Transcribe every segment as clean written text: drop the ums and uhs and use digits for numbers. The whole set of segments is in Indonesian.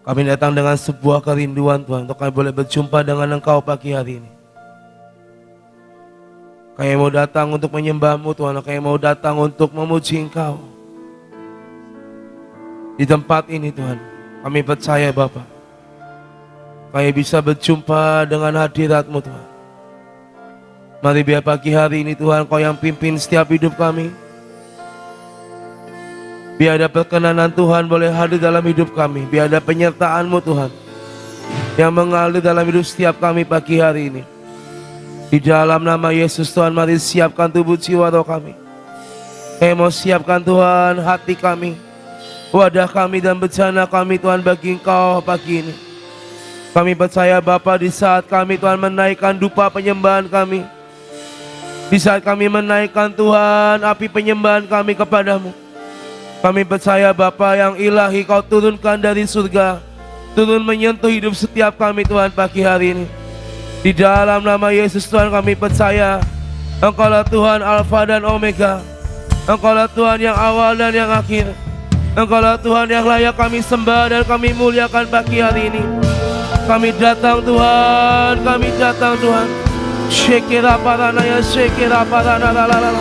Kami datang dengan sebuah kerinduan Tuhan, untuk kami boleh berjumpa dengan Engkau pagi hari ini. Kami mau datang untuk menyembah-Mu Tuhan, kami mau datang untuk memuji Engkau. Di tempat ini Tuhan, kami percaya Bapa, kami bisa berjumpa dengan hadirat-Mu Tuhan. Mari biar pagi hari ini Tuhan, Kau yang pimpin setiap hidup kami. Biar ada perkenanan Tuhan boleh hadir dalam hidup kami. Biar ada penyertaan-Mu Tuhan yang mengalir dalam hidup setiap kami pagi hari ini. Di dalam nama Yesus Tuhan, mari siapkan tubuh jiwa roh kami. Kami mau siapkan Tuhan hati kami, wadah kami dan bencana kami Tuhan bagi Engkau pagi ini. Kami percaya Bapa, di saat kami Tuhan menaikkan dupa penyembahan kami, di saat kami menaikkan Tuhan api penyembahan kami kepadamu, kami percaya Bapa yang ilahi, Kau turunkan dari surga, turun menyentuh hidup setiap kami Tuhan pagi hari ini. Di dalam nama Yesus Tuhan, kami percaya Engkaulah Tuhan Alfa dan Omega, Engkaulah Tuhan yang awal dan yang akhir, Engkaulah Tuhan yang layak kami sembah dan kami muliakan pagi hari ini. Kami datang Tuhan, kami datang Tuhan. Shekira paranaya, shekira paranala.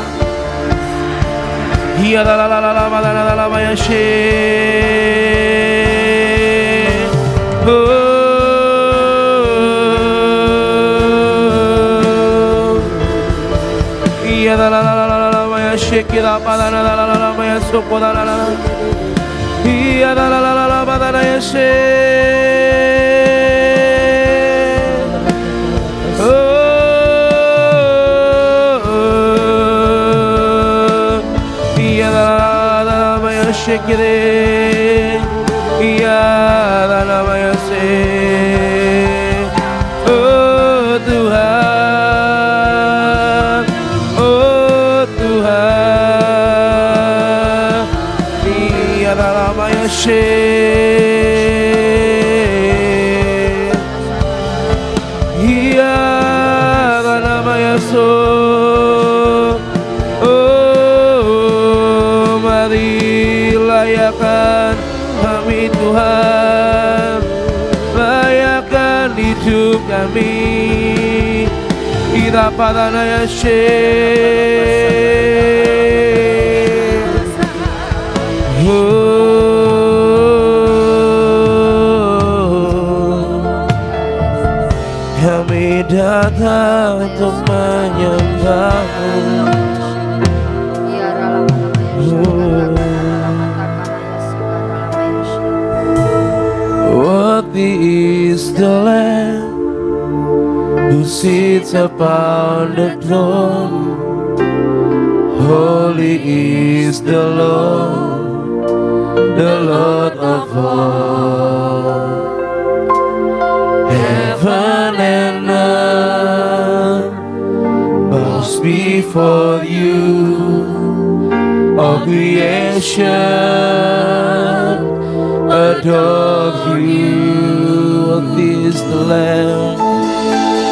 Hiya la la la la la la la la la she. Hiya la la la la la la la she kira pa la la la la la la soko la la la. Hiya la la la la la la la she. Shekere, ya la nama se, oh Tuhan, ya la nama se, ya la nama so. Layakkan kami Tuhan, layakkan hidup kami. Ira paranaya she. Kami datang untuk menyembah-Mu. Worthy is the Lamb who sits upon the throne. Holy is the Lord of all. Heaven and earth bows before you, all creation adore you. Worthy is the Lamb,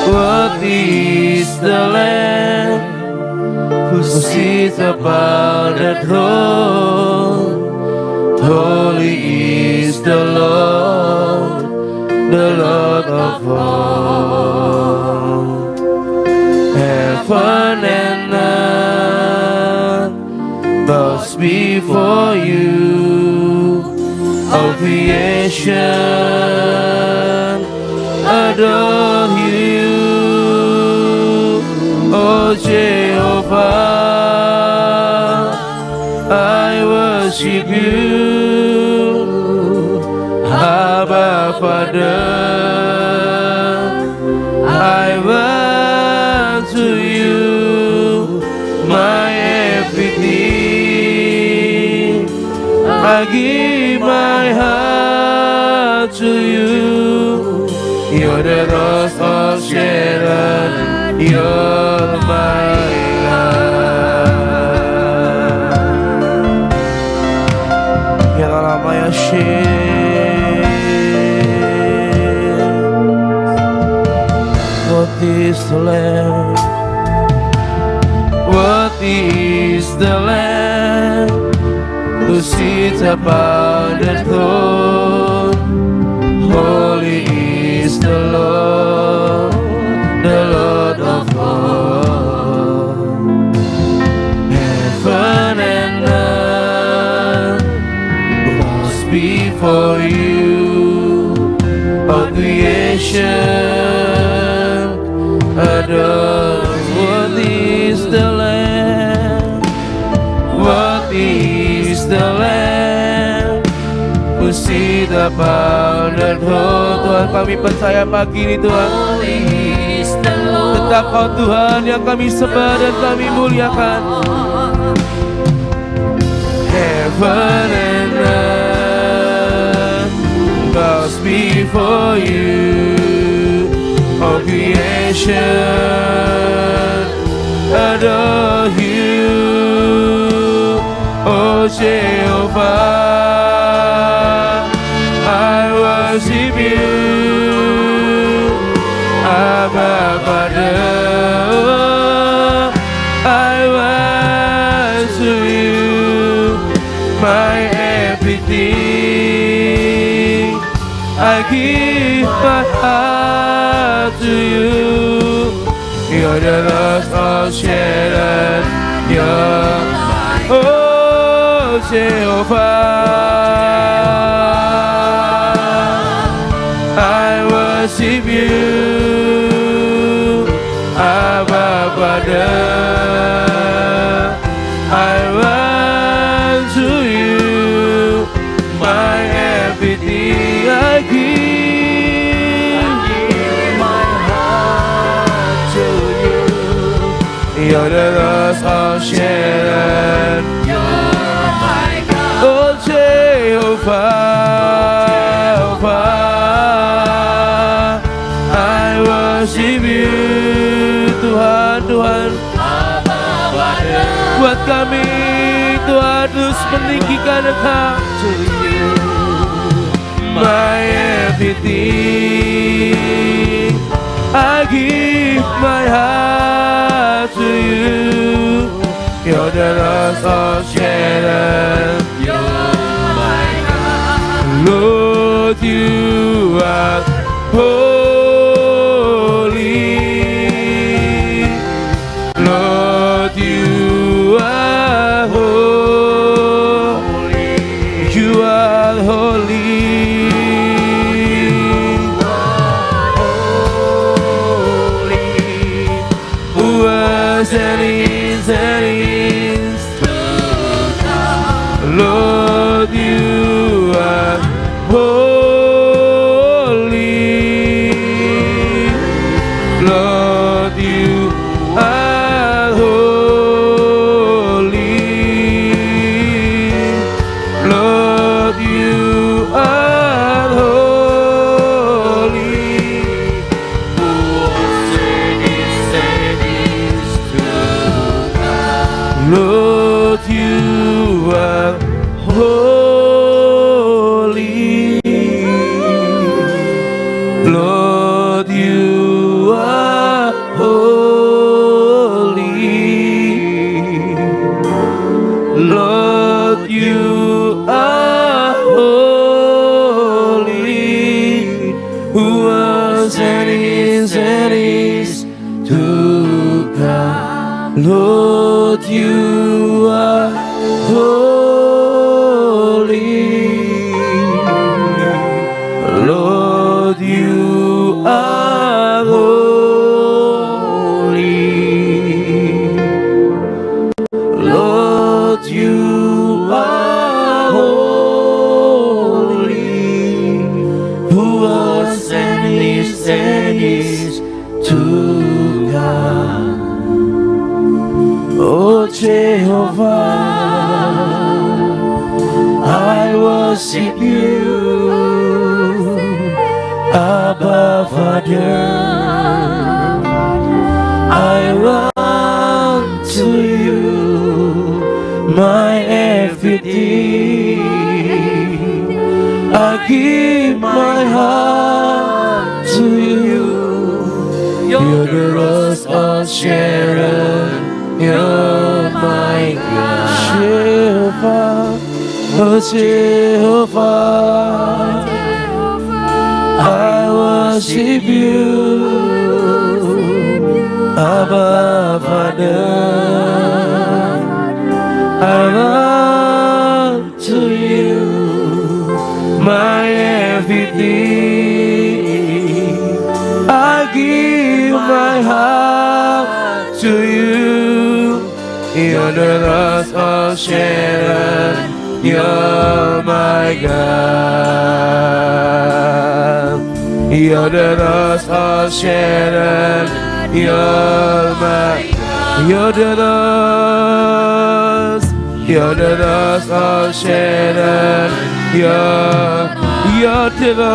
worthy is the Lamb who sits upon the throne. Holy is the Lord of all. Heaven and earth bows before you, all creation adore you. Oh Jehovah, I worship you. Abba Father, I run to you, my everything. I give my heart to you. You're the rose of Sharon, you're my love. You're my shame. What is the Lamb Worthy is the Lamb who sits upon the throne. Holy is the Lord of all. Heaven and earth was before you. All creation adores. Worthy is the Lamb. Worthy is the Lamb who sit upon the throne. Tuhan, kami percaya pagi ini Tuhan, tetap Kau Tuhan yang kami sembah dan kami muliakan. Heaven and earth bows before you. All creation adore you. Oh Jehovah, I worship you. Abba Father, I worship you. My everything, I give my heart to you. You're the Lord of Sharon. You're oh Jehovah, I worship you. Abba Father, I worship you. My everything, I give my heart to you. You're the Rose of Sharon. You're my God. Oh Jehovah, I worship you. Tuhan, Tuhan, buat kami Tuhan terus meninggikan Engkau. To you, my everything, I give my heart to you. You're the Rose of Sharon. You're my God. Lord, you are holy. Lord, you are holy. You are holy. Who was and is to come. Lord, you are holy. Lord, you are holy. Lord, you are holy. Who was and is to come. Lord, you are holy. Lord, you are holy. Lord, you are holy. Who was and is to come. Lord, you are holy. Lord, you are holy. Lord, you are holy. Who was and is to come. Oh Jehovah, I worship you. Abba Father, I run to you. My everything, I give my heart to you. You're the Rose of Sharon. You're my God. Jehovah, oh Jehovah, I worship you, Abba Father. I run to you, my everything. I give my heart to you. You're the Rose of Sharon. You're my God. You're the Rose of Sharon. You're my. You're the Rose. You're the Rose of Sharon. You're the Rose.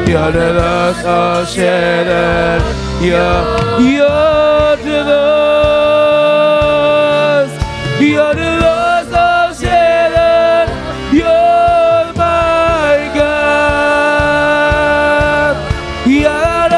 You're the Rose of Sharon. You're the Rose. You're the Rose of Sharon. You're my God. You're the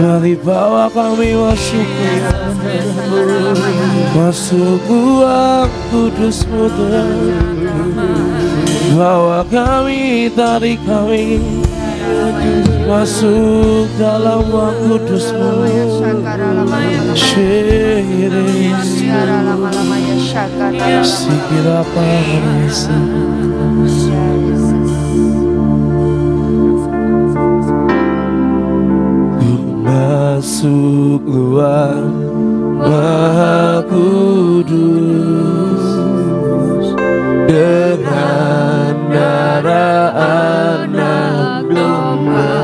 Mari bawa kami masuk ruang kudus-Mu Tuhan. Bawa kami, tarik kami masuk dalam ruang kudus-Mu. Sikira Parisa. Masuk ruang Maha Kudus dengan darah anak domba.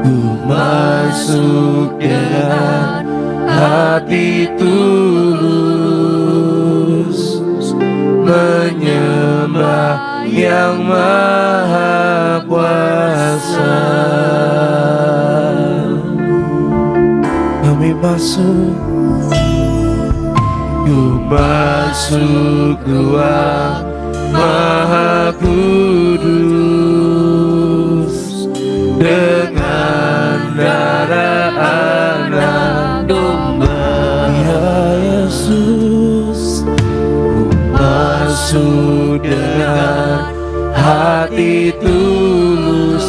Ku masuk dengan hati tulus menyembah Yang Maha Kuasa. Kami masuk, ku masuk ruang Maha Kudus dengan darah anak domba. Ya Yesus, ku masuk dengan hati tulus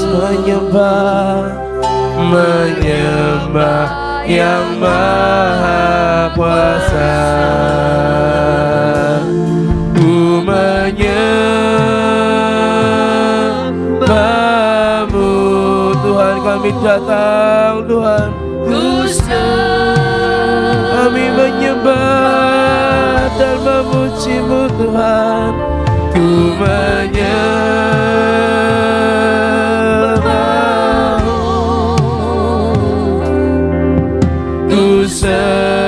menyembah Yang Maha Kuasa. Ku menyembah-Mu Tuhan, kami datang Tuhan Kami menyembah dan memuji-Mu Tuhan. Ku menyembah-Mu, ku sembah-Mu,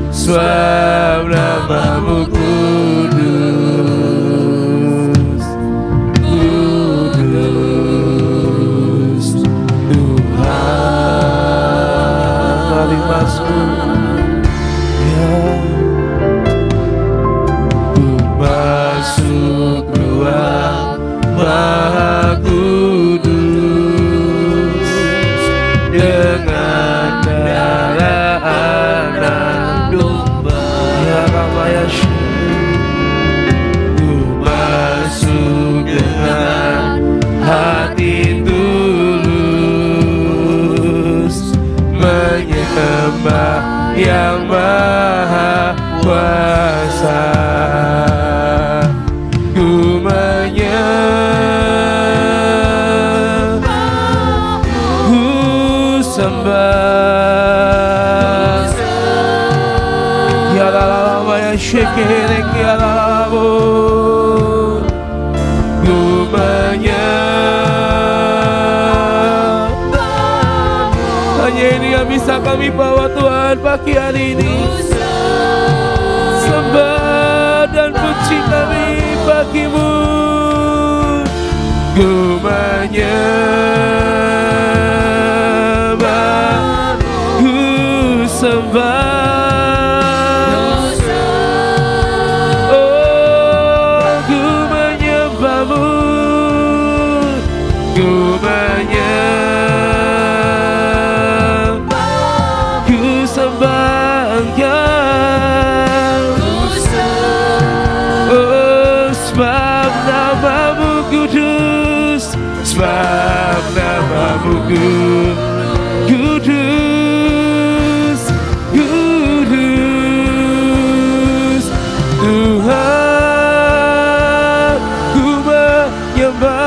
sebab nama-Mu kudus, kudus Tuhan. Mari masuk. Masuk ruang Maha Kudus dengan darah anak domba. Ya Ramaya ku masuk dengan hati tulus menyembah yang Maha Kuasa. Ku menyembah, ku sembah. Ya lama ya syekere ya lama. Ku menyembah. Hanya ini yang bisa kami bawa Tuhan pagi hari ini. Sembah dan puji kami bagi-Mu. Ku menyembah, ku sembah. Oh, ku menyembah-Mu, ku menyembah, ku sembah Engkau. Sebab nama-Mu kudus, sebab nama-Mu kudus, kudus Tuhan. Ku menyembah,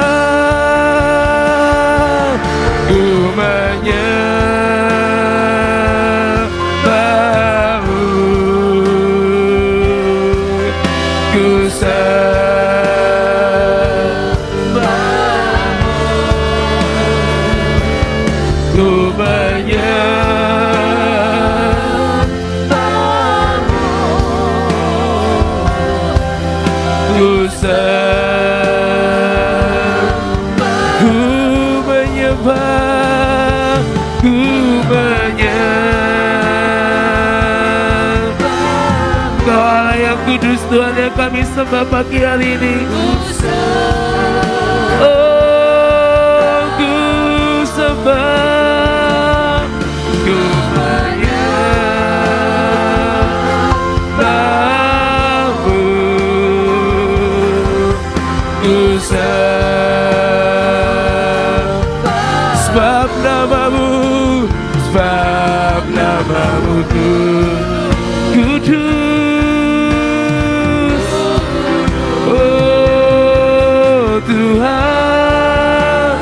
ku menyembah-Mu, ku Kau Allah yang kudus Tuhan yang kami sembah pagi hari ini. Oh, ku sembah, ku menyembah-Mu, ku sembah. Sebab nama-Mu, sebab nama-Mu kudus. Oh Tuhan,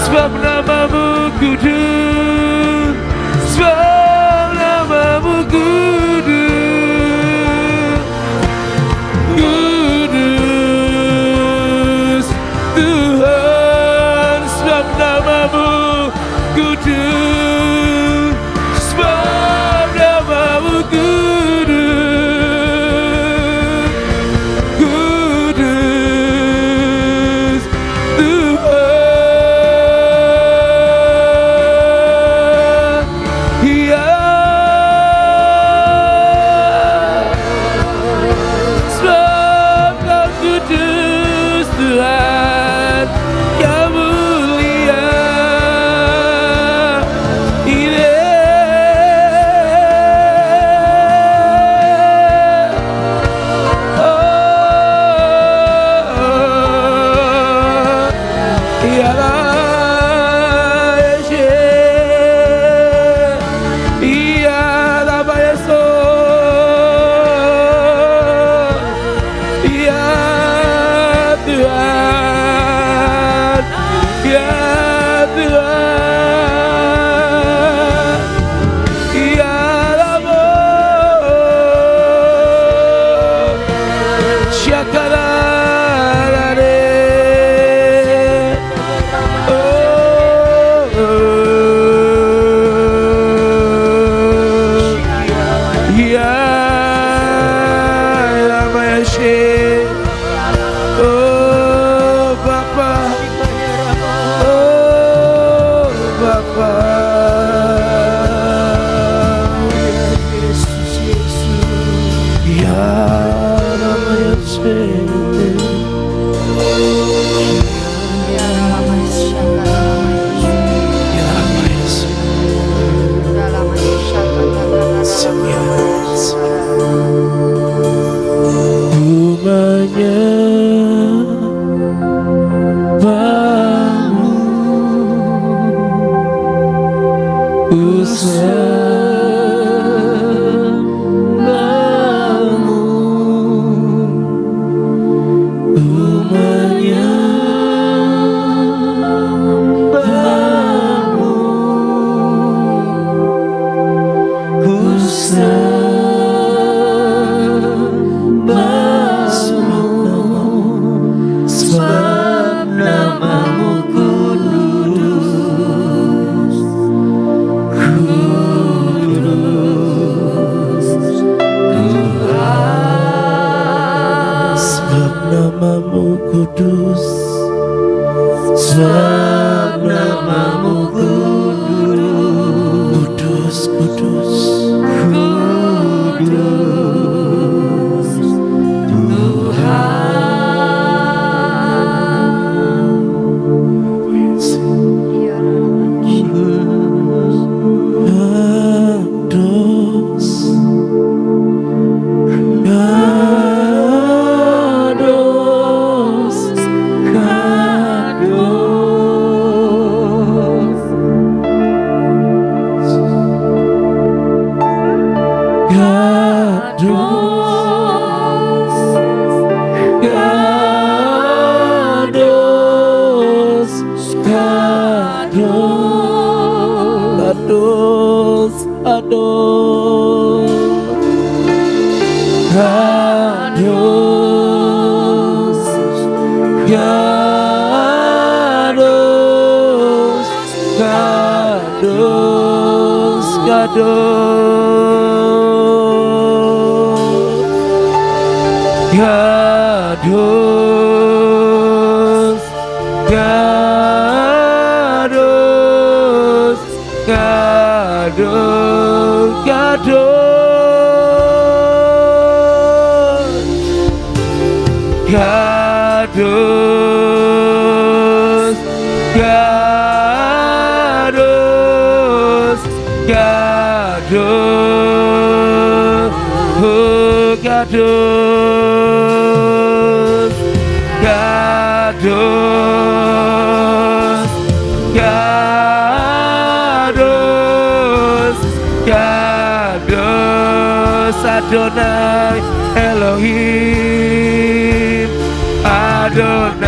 sebab nama-Mu kudus, sebab nama-Mu kudus, kudus Tuhan, sebab nama-Mu kudus, sebab nama-Mu kudus, kudus Tuhan. Ya, sebab Kau kudus Tuhan, yang mulia. Tuhan. Ya Ramo Syakarare. Ya Ramayashe. Oh Bapa, oh Bapa. Ya Ramayashe. Rumahnya bangun usahamu, rumahnya bangun sebab namamu kudus, kudus Tuhan. Sebab namamu kudus, sebab namamu kudus, kudus, kudus Tuhan. Adonai Elohim, Adonai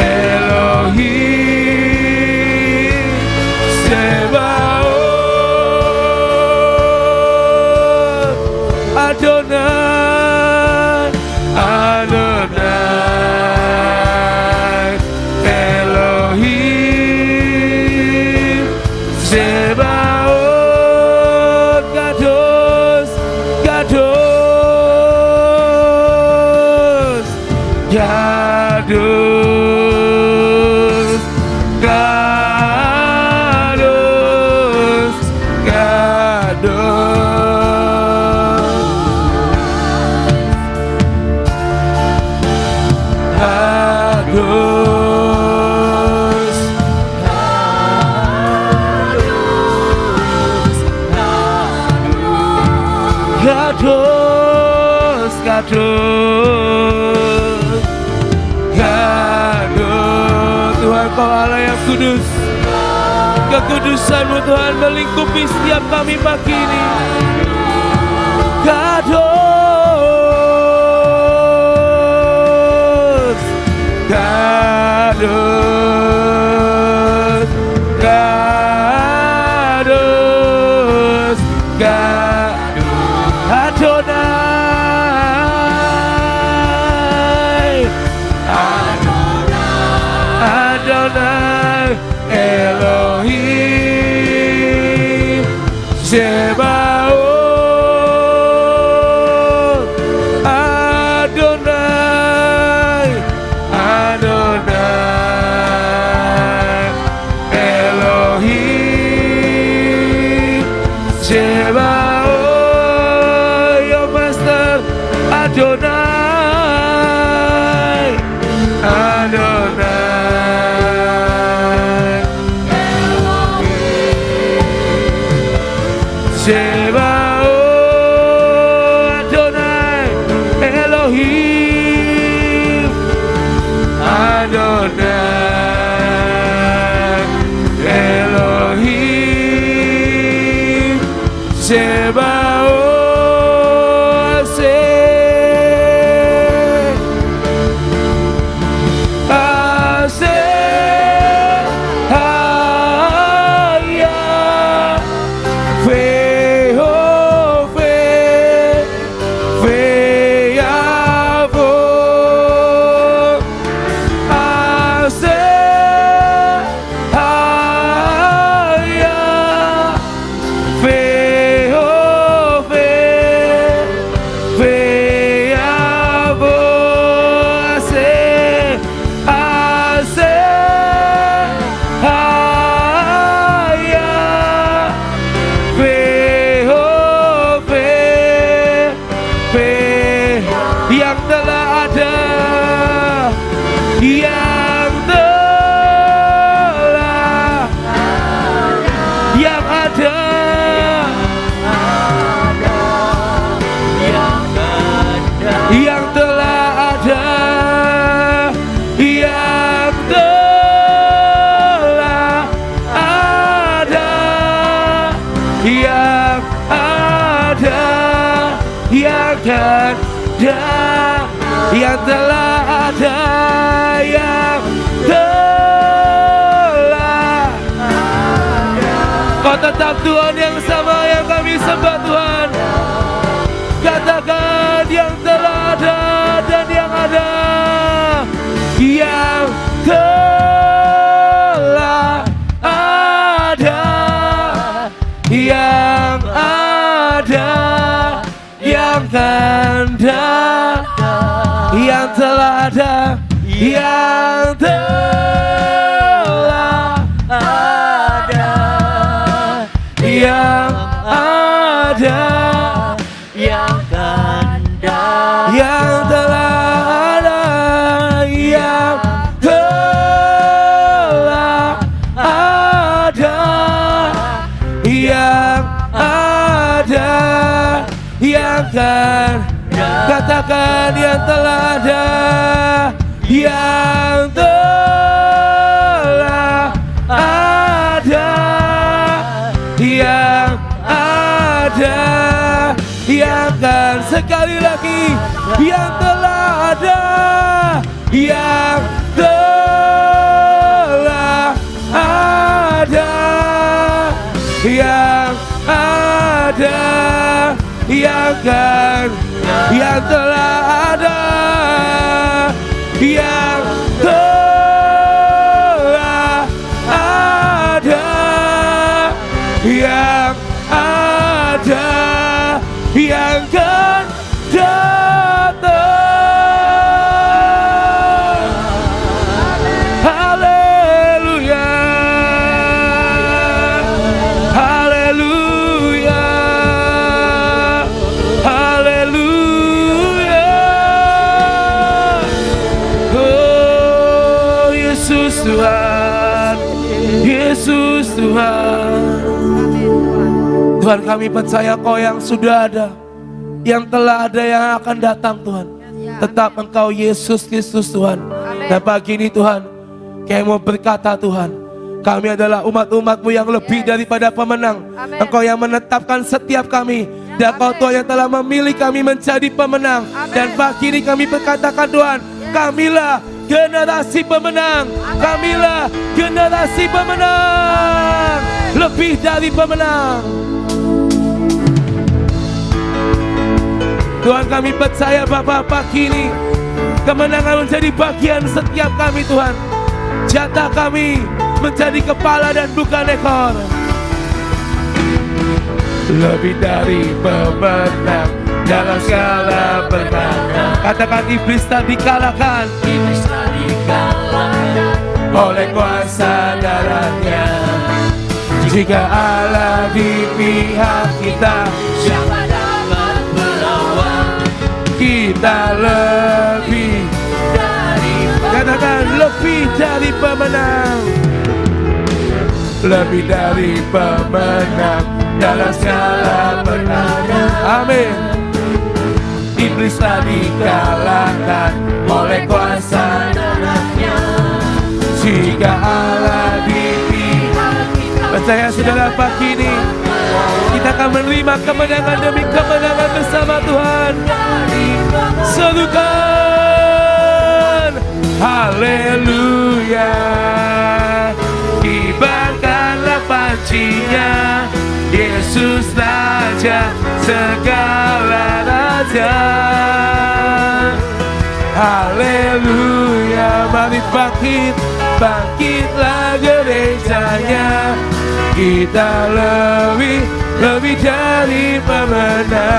Elohim Sebaot, Adonai, Adonai Elohim Sebaot. Tuhan, Kau Allah yang kudus. Kekudusan-Mu Tuhan melingkupi setiap kami pagi ini. Kados, Kados. Adonai, Adonai, Sebaot, Adonai, Elohim, Adonai, Elohim, Sebaot. Yang telah ada, yang telah ada. Kau tetap Tuhan yang sama yang kami sembah Tuhan. Katakan yang telah ada dan yang ada, yang telah ada, yang ada, yang akan datang, yang telah ada, yang telah ada, yang ada, yang akan datang, yang telah ada, yang telah ada, yang ada, yang akan. Katakan yang telah ada, yang telah ada, yang ada, yang akan. Sekali lagi, yang telah ada, yang telah ada, yang ada, yang akan. Yang telah ada, yang telah ada, yang ada, yang akan datang. Haleluya, haleluya, haleluya. Oh Yesus Tuhan, Yesus Tuhan. Tuhan, kami percaya Kau yang sudah ada, yang telah ada, yang akan datang Tuhan. Tetap Engkau Yesus Kristus Tuhan. Dan pagi ini Tuhan, kami mau berkata Tuhan, kami adalah umat-umat-Mu yang lebih daripada pemenang. Engkau yang menetapkan setiap kami, dan Kau Tuhan yang telah memilih kami menjadi pemenang. Dan pagi ini kami berkatakan Tuhan, kamilah generasi pemenang, kamilah generasi pemenang, lebih dari pemenang. Tuhan, kami percaya Bapa pagi ini kemenangan menjadi bagian setiap kami Tuhan. Jatah kami menjadi kepala dan bukan ekor. Lebih dari pemenang dalam segala perkara. Katakan iblis tak dikalahkan, iblis tak dikalahkan oleh kuasa darahnya. Jika Allah di pihak kita, siapa dapat melawan? Kita kita lebih dari pemenang. Katakan lebih dari pemenang. Lebih dari pemenang dalam segala perkara. Amin. Iblis telah dikalahkan oleh kuasa darahnya. Jika Allah di pihak kita, percaya saudara, pagi ini kita akan menerima kemenangan demi kemenangan bersama Tuhan. Serukan haleluya, kibarkanlah pancinya, Yesus Raja segala raja. Haleluya, mari bangkit, bangkitlah gerejanya. Kita lebih dari pemenang.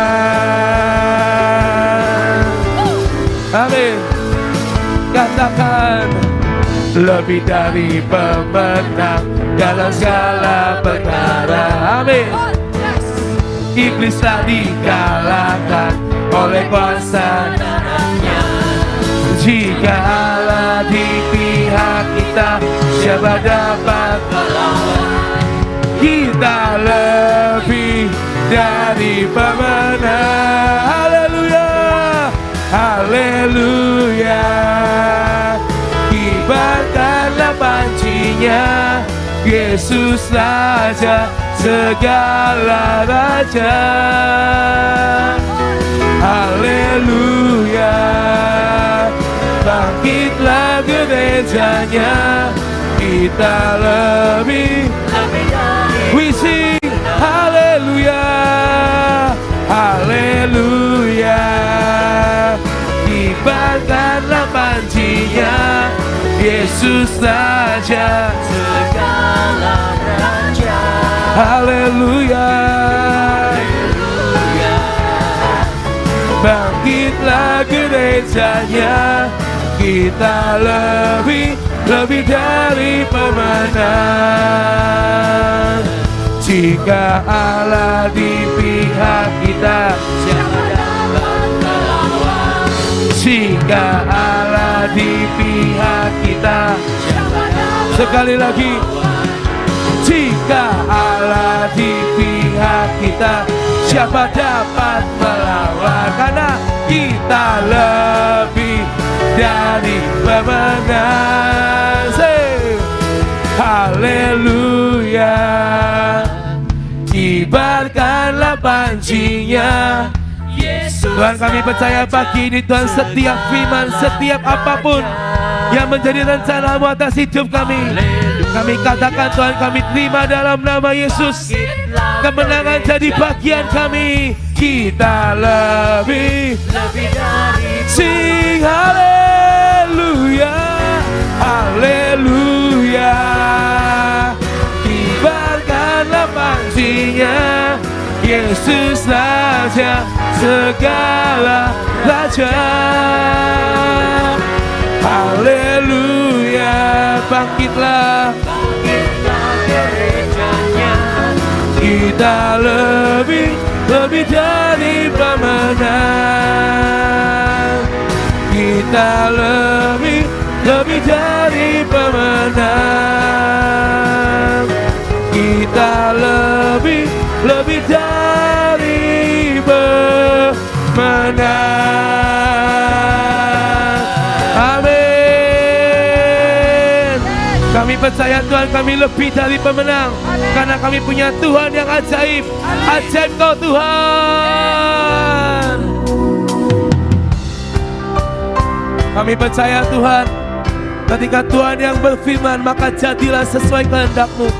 Amin. Katakan lebih dari pemenang dalam segala perkara. Amin. Iblis telah dikalahkan oleh kuasa darahnya. Jika Allah di pihak kita, siapa dapat melawan? Kita lebih dari pemenang. Haleluya, haleluya. Kibarkanlah pancinya, Yesus Raja segala raja. Haleluya, bangkitlah gerejanya. Kita lebih we sing haleluya, haleluya. Kibarkanlah pancinya, Yesus Raja segala raja. Haleluya, bangkitlah gerejanya. Kita lebih dari pemenang. Jika Allah di pihak kita, siapa dapat melawan? Jika Allah di pihak kita, siapa dapat? Sekali lagi, jika Allah di pihak kita, siapa dapat melawan? Karena kita lebih dari pemenang. Say haleluya, kibarkanlah pancinya, Yesus. Tuhan, kami percaya pagi ini Tuhan, setiap firman, setiap apapun yang menjadi rencana-Mu atas hidup kami, kami katakan Tuhan, kami terima dalam nama Yesus. Kemenangan jadi bagian kami. Kita lebih dari. Sing haleluya, haleluya. Kibarkanlah pancinya, Yesus Raja segala raja. Haleluya, bangkitlah gerejanya. Kita lebih dari pemenang. Kita lebih dari pemenang. Kita lebih dari pemenang. Amin. Kami percaya Tuhan, kami lebih dari pemenang. Karena kami punya Tuhan yang ajaib. Ajaib Kau Tuhan. Kami percaya Tuhan, ketika Tuhan yang berfirman, maka jadilah sesuai kehendak-Mu.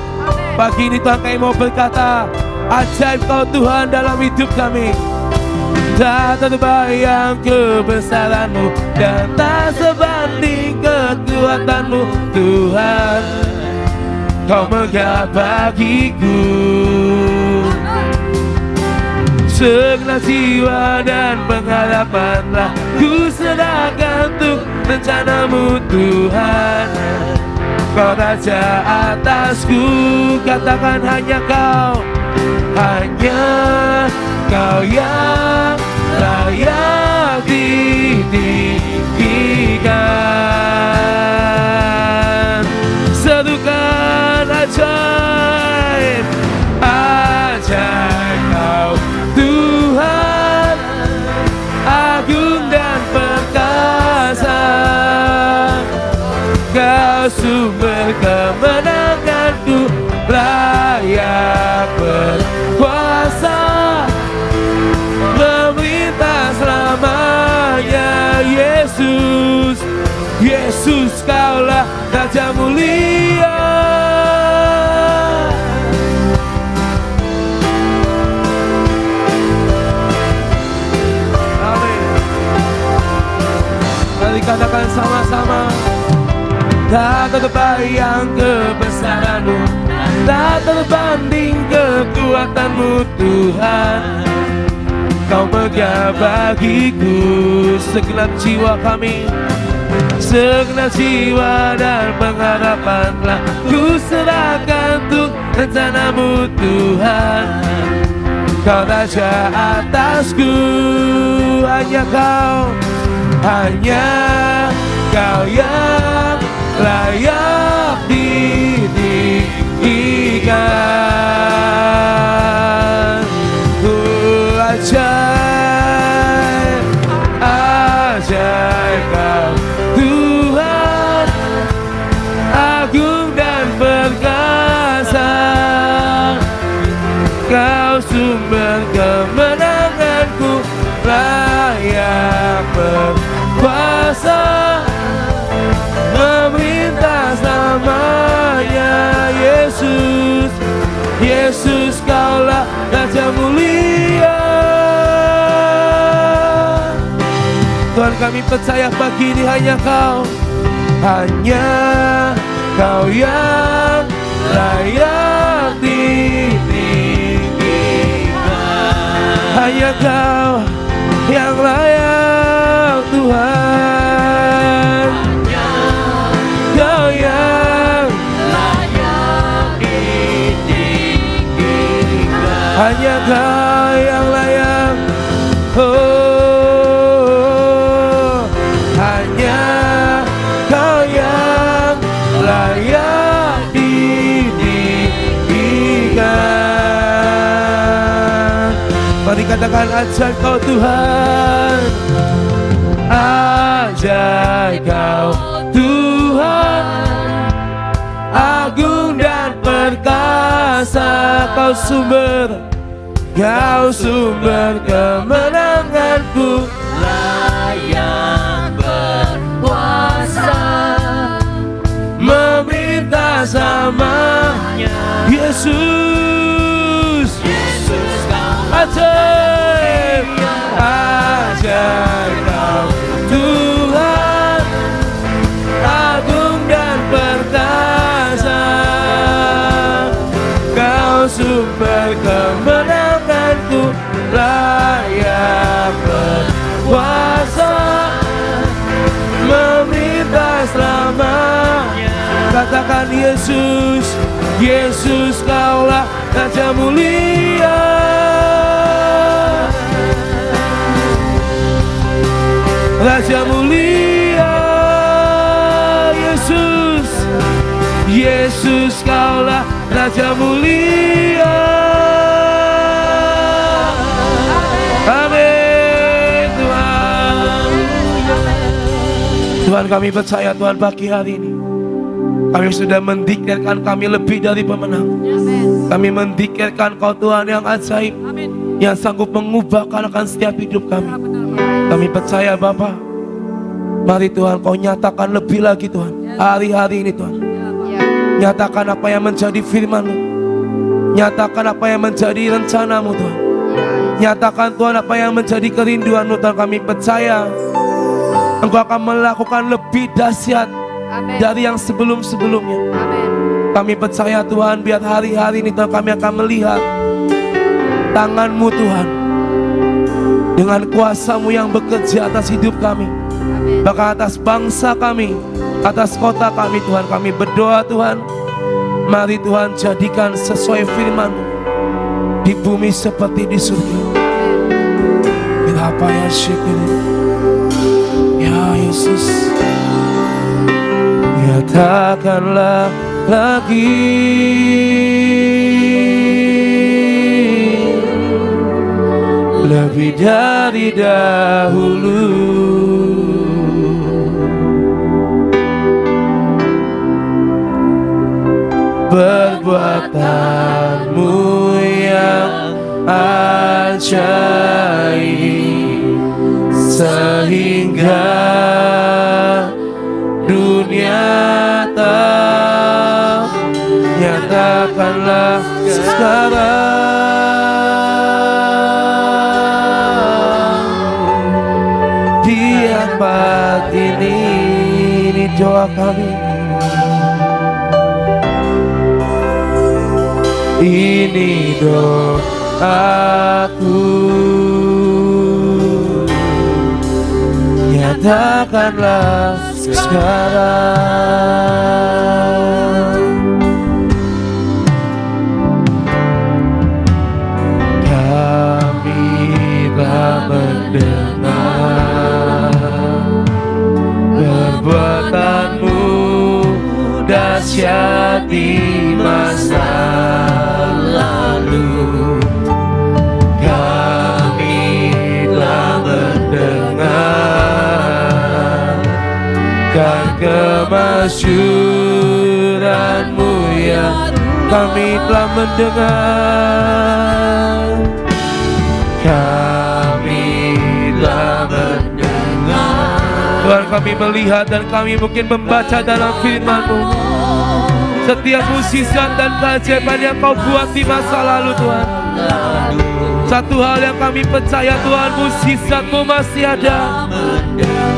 Pagi ini Tuhan, kami mau berkata, ajaib Kau Tuhan dalam hidup kami. Tak terbayang kebesaran-Mu dan tak sebanding kekuatan-Mu Tuhan. Kau megah bagiku, segenap jiwa dan pengharapanlah ku serahkan untuk rencana-Mu Tuhan. Kau Raja atasku, katakan hanya Kau yang layak ditinggikan. Serukan ajaib, ajaib Kau Tuhan, agung dan perkasa. Kau sumber kemenanganku, layak berkuasa, memerintah selamanya. Yesus, Yesus Kaulah Raja mulia. Amin. Mari katakan sama-sama. Tak terbayang kebesaran-Mu, tak terbanding kekuatan-Mu Tuhan. Kau megah bagiku, segenap jiwa kami, segenap jiwa dan pengharapan telah ku serahkan untuk rencana-Mu Tuhan. Kau Raja atasku, hanya Kau, hanya Kau yang layak ditinggikan. Ajaib, ajaib Kau Tuhan, agung dan perkasa. Kau sumber kemenanganku, layak berkuasa, memerintah selamanya. Yesus, Yesus Kaulah Raja mulia. Tuhan, kami percaya pagi ini hanya Kau, hanya Kau yang layak ditinggikan. Hanya Kau yang layak Tuhan, Kau yang layak ditinggikan. Hanya Kau yang layak, oh, hanya Kau yang layak ditinggikan. Mari katakan ajaib Kau Tuhan, ajaib Kau Tuhan, agung dan perkasa. Kau sumber, Kau sumber kemenanganku, layak berkuasa, memerintah selamanya. Yesus, Yesus Kau ajaib, ajaib Kau Tuhan, agung dan perkasa. Kau sumber kemenanganku, layak berkuasa, memerintah selamanya. Katakan Yesus, Yesus Kaulah Raja mulia. Raja mulia, Yesus, Yesus Kaulah Raja mulia. Amin Tuhan. Tuhan, kami percaya Tuhan pagi hari ini kami sudah mendikirkan kami lebih dari pemenang. Kami mendikirkan Kau Tuhan yang ajaib, yang sanggup mengubahkan akan setiap hidup kami. Kami percaya Bapa, mari Tuhan Kau nyatakan lebih lagi Tuhan hari-hari ini Tuhan. Nyatakan apa yang menjadi firman-Mu, nyatakan apa yang menjadi rencana-Mu Tuhan. Nyatakan Tuhan apa yang menjadi kerinduan-Mu Tuhan. Kami percaya Engkau akan melakukan lebih dahsyat dari yang sebelum-sebelumnya. Kami percaya Tuhan, biar hari-hari ini Tuhan kami akan melihat tangan-Mu Tuhan, dengan kuasa-Mu yang bekerja atas hidup kami, bahkan atas bangsa kami, atas kota kami Tuhan. Kami berdoa Tuhan, mari Tuhan jadikan sesuai firman-Mu di bumi seperti di surga. Apa ya syukur. nyatakanlah lagi lebih dari dahulu. Perbuatanmu yang ajaib sehingga dunia tahu. Nyatakanlah sekarang di tempat ini doa kami. Ini doaku, nyatakanlah sekarang. Kami telah mendengar perbuatanmu dahsyat di masa lalu. Kami telah mendengar kemasyhuranmu ya, kami telah mendengar. Kami telah mendengar. Tuhan, kami melihat dan kami mungkin membaca dalam firman-Mu setiap mukjizat dan keajaiban yang Kau buat di masa lalu Tuhan. Satu hal yang kami percaya Tuhan, mukjizat-Mu masih ada.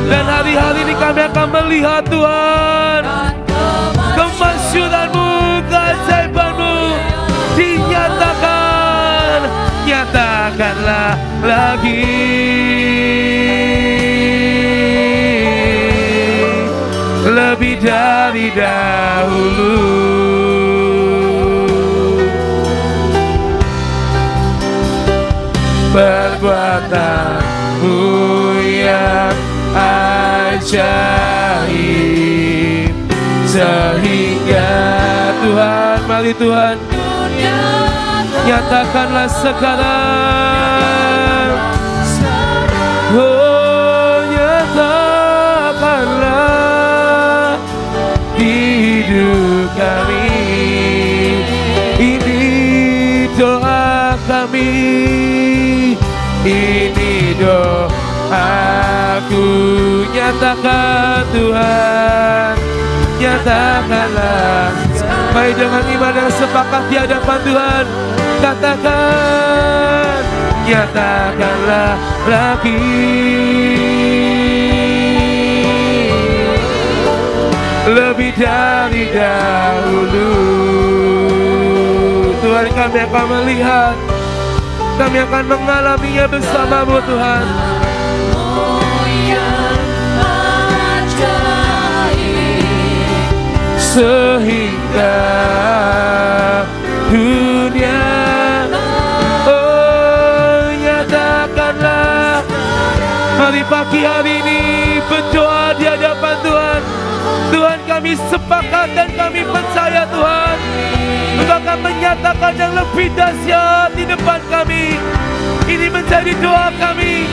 Dan hari-hari ini kami akan melihat Tuhan kemasyhuran-Mu, keajaiban-Mu dinyatakan. Nyatakanlah lagi lebih dari dahulu. Perbuatanmu yang ajaib sehingga Tuhan, mari Tuhan, nyatakanlah sekarang. Oh, nyatakanlah hidup kami. Ini doa kami, ini doaku. Nyatakan Tuhan, nyatakanlah. Mari dengan iman dan sepakat di hadapan Tuhan, katakan, nyatakanlah lagi lebih dari dahulu. Tuhan, kami akan melihat, kami akan mengalaminya bersama-Mu Tuhan. Sehingga dunia, oh nyatakanlah. Mari pagi hari ini berdoa di hadapan Tuhan. Tuhan, kami sepakat dan kami percaya Tuhan, Engkau akan menyatakan yang lebih dahsyat di depan kami. Ini menjadi doa kami,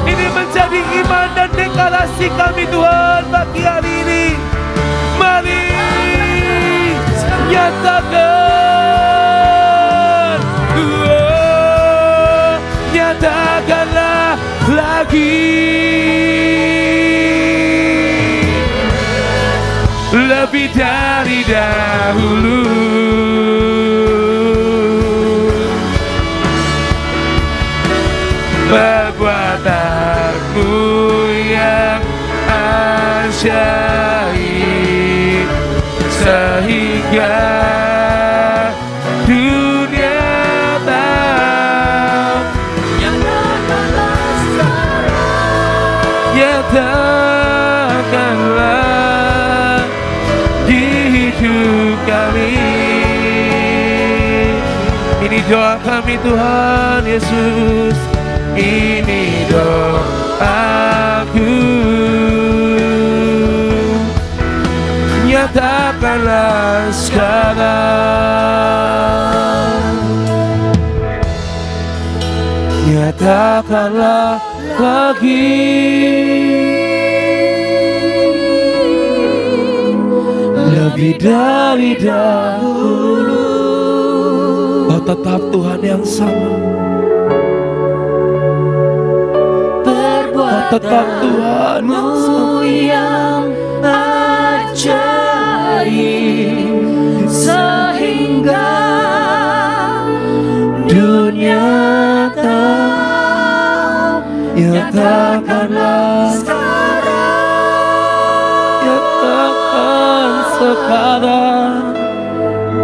ini menjadi iman dan deklarasi kami Tuhan pagi hari ini. Mari nyatakan, oh, nyatakanlah lagi lebih dari dahulu. Perbuatanmu yang ajaib sehingga dunia tahu. Nyatakanlah di hidup kami. Ini doa kami Tuhan Yesus, ini doaku. nyatakanlah sekarang, nyatakanlah lagi, lebih dari dahulu. Kau tetap Tuhan yang sama, kau tetap Tuhan yang sama, yang ajaib sehingga dunia tahu. Nyatakanlah sekarang, nyatakan sekarang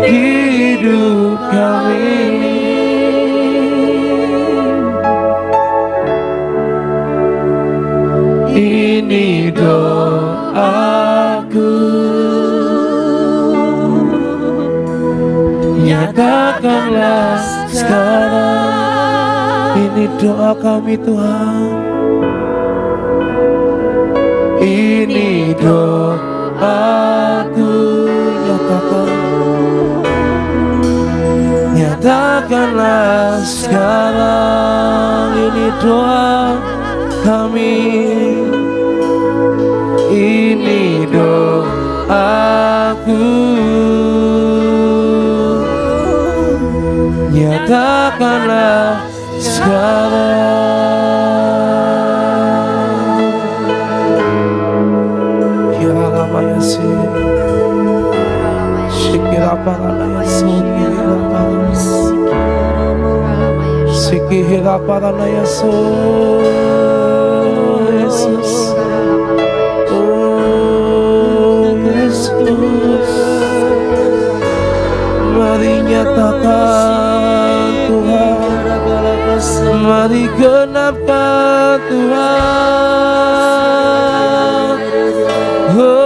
hidup kami ini doaku. Nyatakanlah sekarang, ini doa kami Tuhan, ini doaku. Nyatakanlah sekarang, ini doa kami, ini doaku. Nyatakanlah sekarang. Kira lama ya sih, sikira parana ya sikira parana, sikira parana ya so Yesus, oh Yesus, mari nyatakan Tuhan, mari genapkan Tuhan. Oh,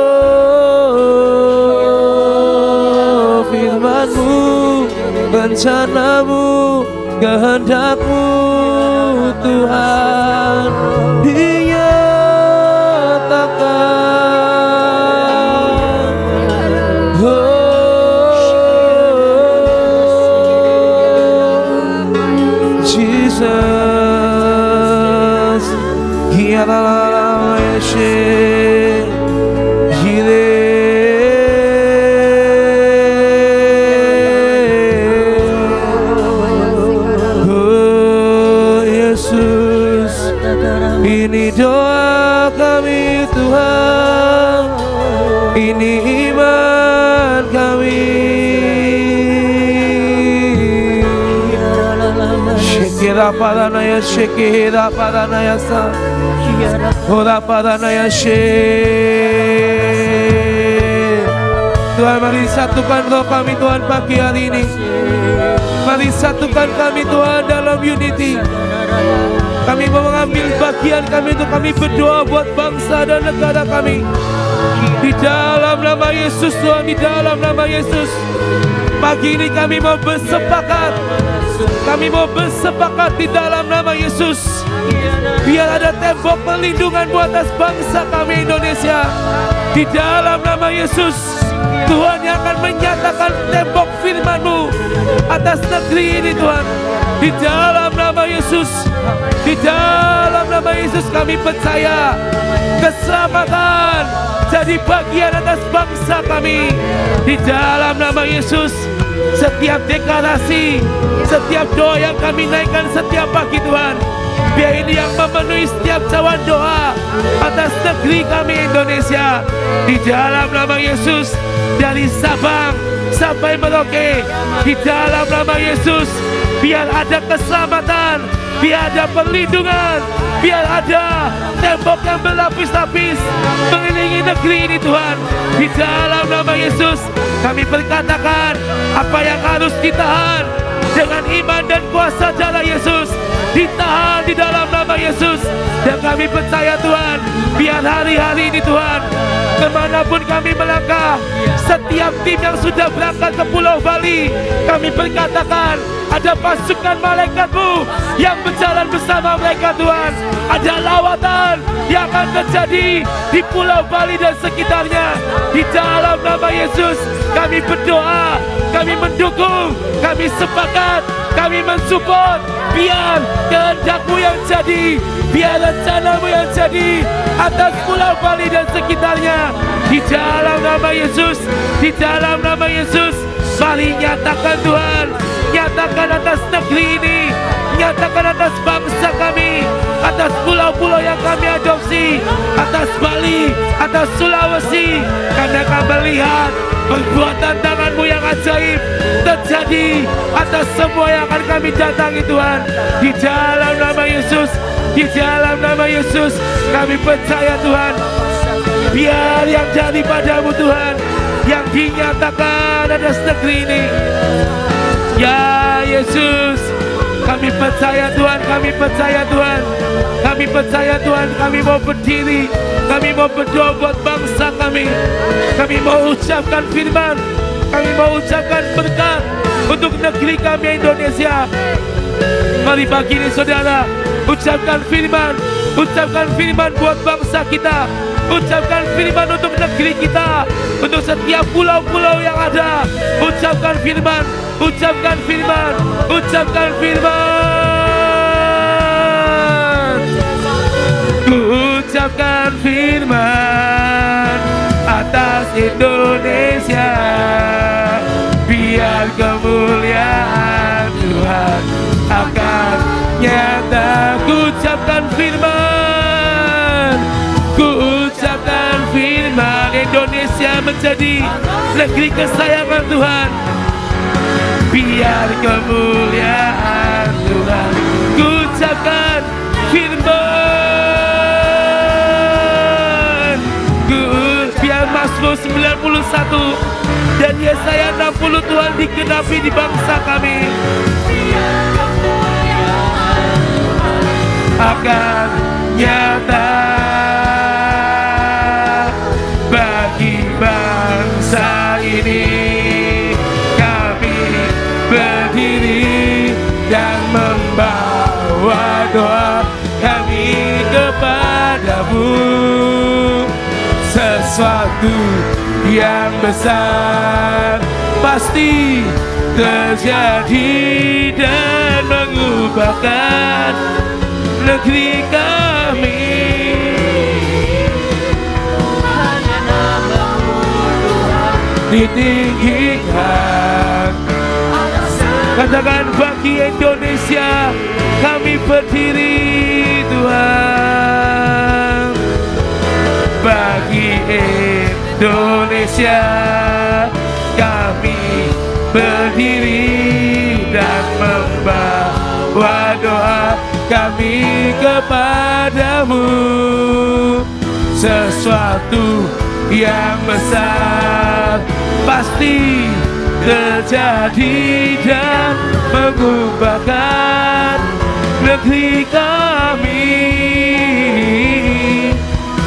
firman-Mu, rencana-Mu, kehendak-Mu Tuhan dinyatakan. Oh, Jesus, Kiara Yeshe, Jire. Ini doa kami Tuhan, ini iman kami. Shekira paranaya, shekira paranaya sa, ora paranaya she. Tuhan, mari satukan roh kami Tuhan pagi hari ini. Mari satukan kami Tuhan dalam unity. Kami mau mengambil bagian kami untuk kami berdoa buat bangsa dan negara kami. Di dalam nama Yesus Tuhan, di dalam nama Yesus. Pagi ini kami mau bersepakat. Kami mau bersepakat di dalam nama Yesus. Biar ada tembok perlindungan buat atas bangsa kami Indonesia. Di dalam nama Yesus, Tuhan yang akan menyatakan tembok firman-Mu atas negeri ini Tuhan. Di dalam nama Yesus, di dalam nama Yesus kami percaya keselamatan jadi bagian atas bangsa kami. Di dalam nama Yesus, setiap deklarasi, setiap doa yang kami naikkan setiap pagi Tuhan, biar ini yang memenuhi setiap cawan doa atas negeri kami Indonesia. Di dalam nama Yesus, dari Sabang sampai Merauke, di dalam nama Yesus, biar ada keselamatan, biar ada perlindungan, biar ada tembok yang berlapis-lapis mengelilingi negeri ini Tuhan. Di dalam nama Yesus kami berkatakan apa yang harus ditahan dengan iman dan kuasa darah Yesus, ditahan di dalam nama Yesus. Dan kami percaya Tuhan, biar hari-hari ini Tuhan Kemanapun kami melangkah, setiap tim yang sudah berangkat ke Pulau Bali, kami berkatakan ada pasukan malaikat-Mu yang berjalan bersama mereka Tuhan. Ada lawatan yang akan terjadi di Pulau Bali dan sekitarnya. Di dalam nama Yesus kami berdoa, kami mendukung, kami sepakat, kami mensupport. Biar kehendak-Mu yang jadi, biar rencana-Mu yang jadi atas Pulau Bali dan sekitarnya. Di dalam nama Yesus, di dalam nama Yesus, mari nyatakan Tuhan, nyatakan atas negeri ini, nyatakan atas bangsa kami, atas pulau-pulau yang kami adopsi, atas Bali, atas Sulawesi, karena kami melihat perbuatan tangan-Mu yang ajaib terjadi atas semua yang akan kami datangi Tuhan. Di dalam nama Yesus, di dalam nama Yesus, kami percaya Tuhan, biar yang daripada-Mu Tuhan, yang dinyatakan atas negeri ini. Ya Yesus, kami percaya Tuhan, kami percaya Tuhan, kami percaya Tuhan, kami mau berdiri, kami mau berdoa buat bangsa kami mau ucapkan firman, kami mau ucapkan berkat untuk negeri kami Indonesia. Mari pagi ini saudara, ucapkan firman buat bangsa kita, ucapkan firman untuk negeri kita, untuk setiap pulau-pulau yang ada. Ucapkan firman, ucapkan firman, ucapkan firman. Ku ucapkan firman atas Indonesia, biar kemuliaan Tuhan akan nyata. Ku ucapkan firman, ku ucapkan firman. Indonesia menjadi negeri kesayangan Tuhan, biar kemuliaan Tuhan. Ku ucapkan firman, biar Mazmur 91 dan Yesaya 60 Tuhan digenapi di bangsa kami. Akan nyata bagi bangsa ini. Kami berdiri dan membawa doa kami kepadamu. Sesuatu yang besar pasti terjadi dan mengubahkan negeri kami. Hanya nama-Mu Tuhan ditinggikan. Katakan bagi Indonesia kami berdiri Tuhan. Bagi Indonesia kami berdiri dan membawa doa kami kepadamu. Sesuatu yang besar pasti terjadi dan mengubahkan negeri kami.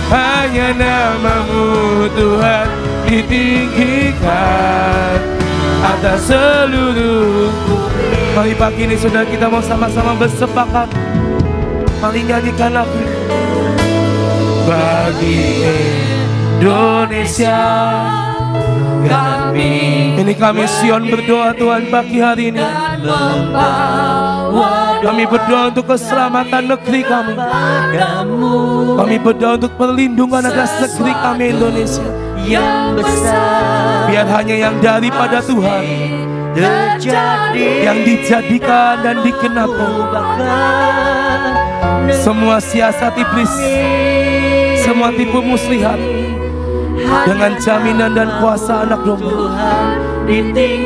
Hanya nama-Mu Tuhan ditinggikan atas seluruh bumi. Mari pagi ini saudara, kita mau sama-sama bersepakat. Mari nyanyikan lagu bagi Indonesia kami. Ini kami Sion berdoa Tuhan pagi hari ini. Kami berdoa untuk keselamatan negeri kami. Kami berdoa untuk perlindungan atas negeri kami Indonesia yang besar. Biar hanya yang daripada Tuhan terjadi, yang dijadikan dan dikenakan. Semua siasat iblis, semua tipu muslihat dengan jaminan dan kuasa anak domba,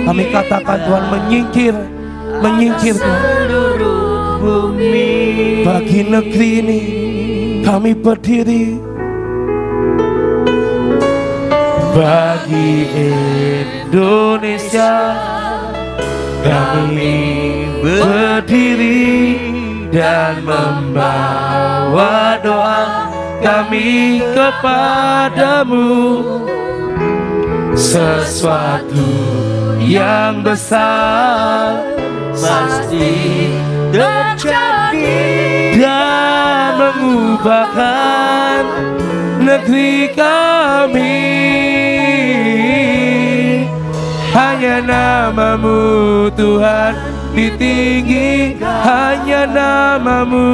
kami katakan Tuhan menyingkir Tuhan. Bagi negeri ini kami berdiri. Bagi Indonesia kami berdiri dan membawa doa kami kepadamu, sesuatu yang besar pasti terjadi dan mengubahkan negeri kami. Hanya namamu Tuhan ditinggi, hanya namamu,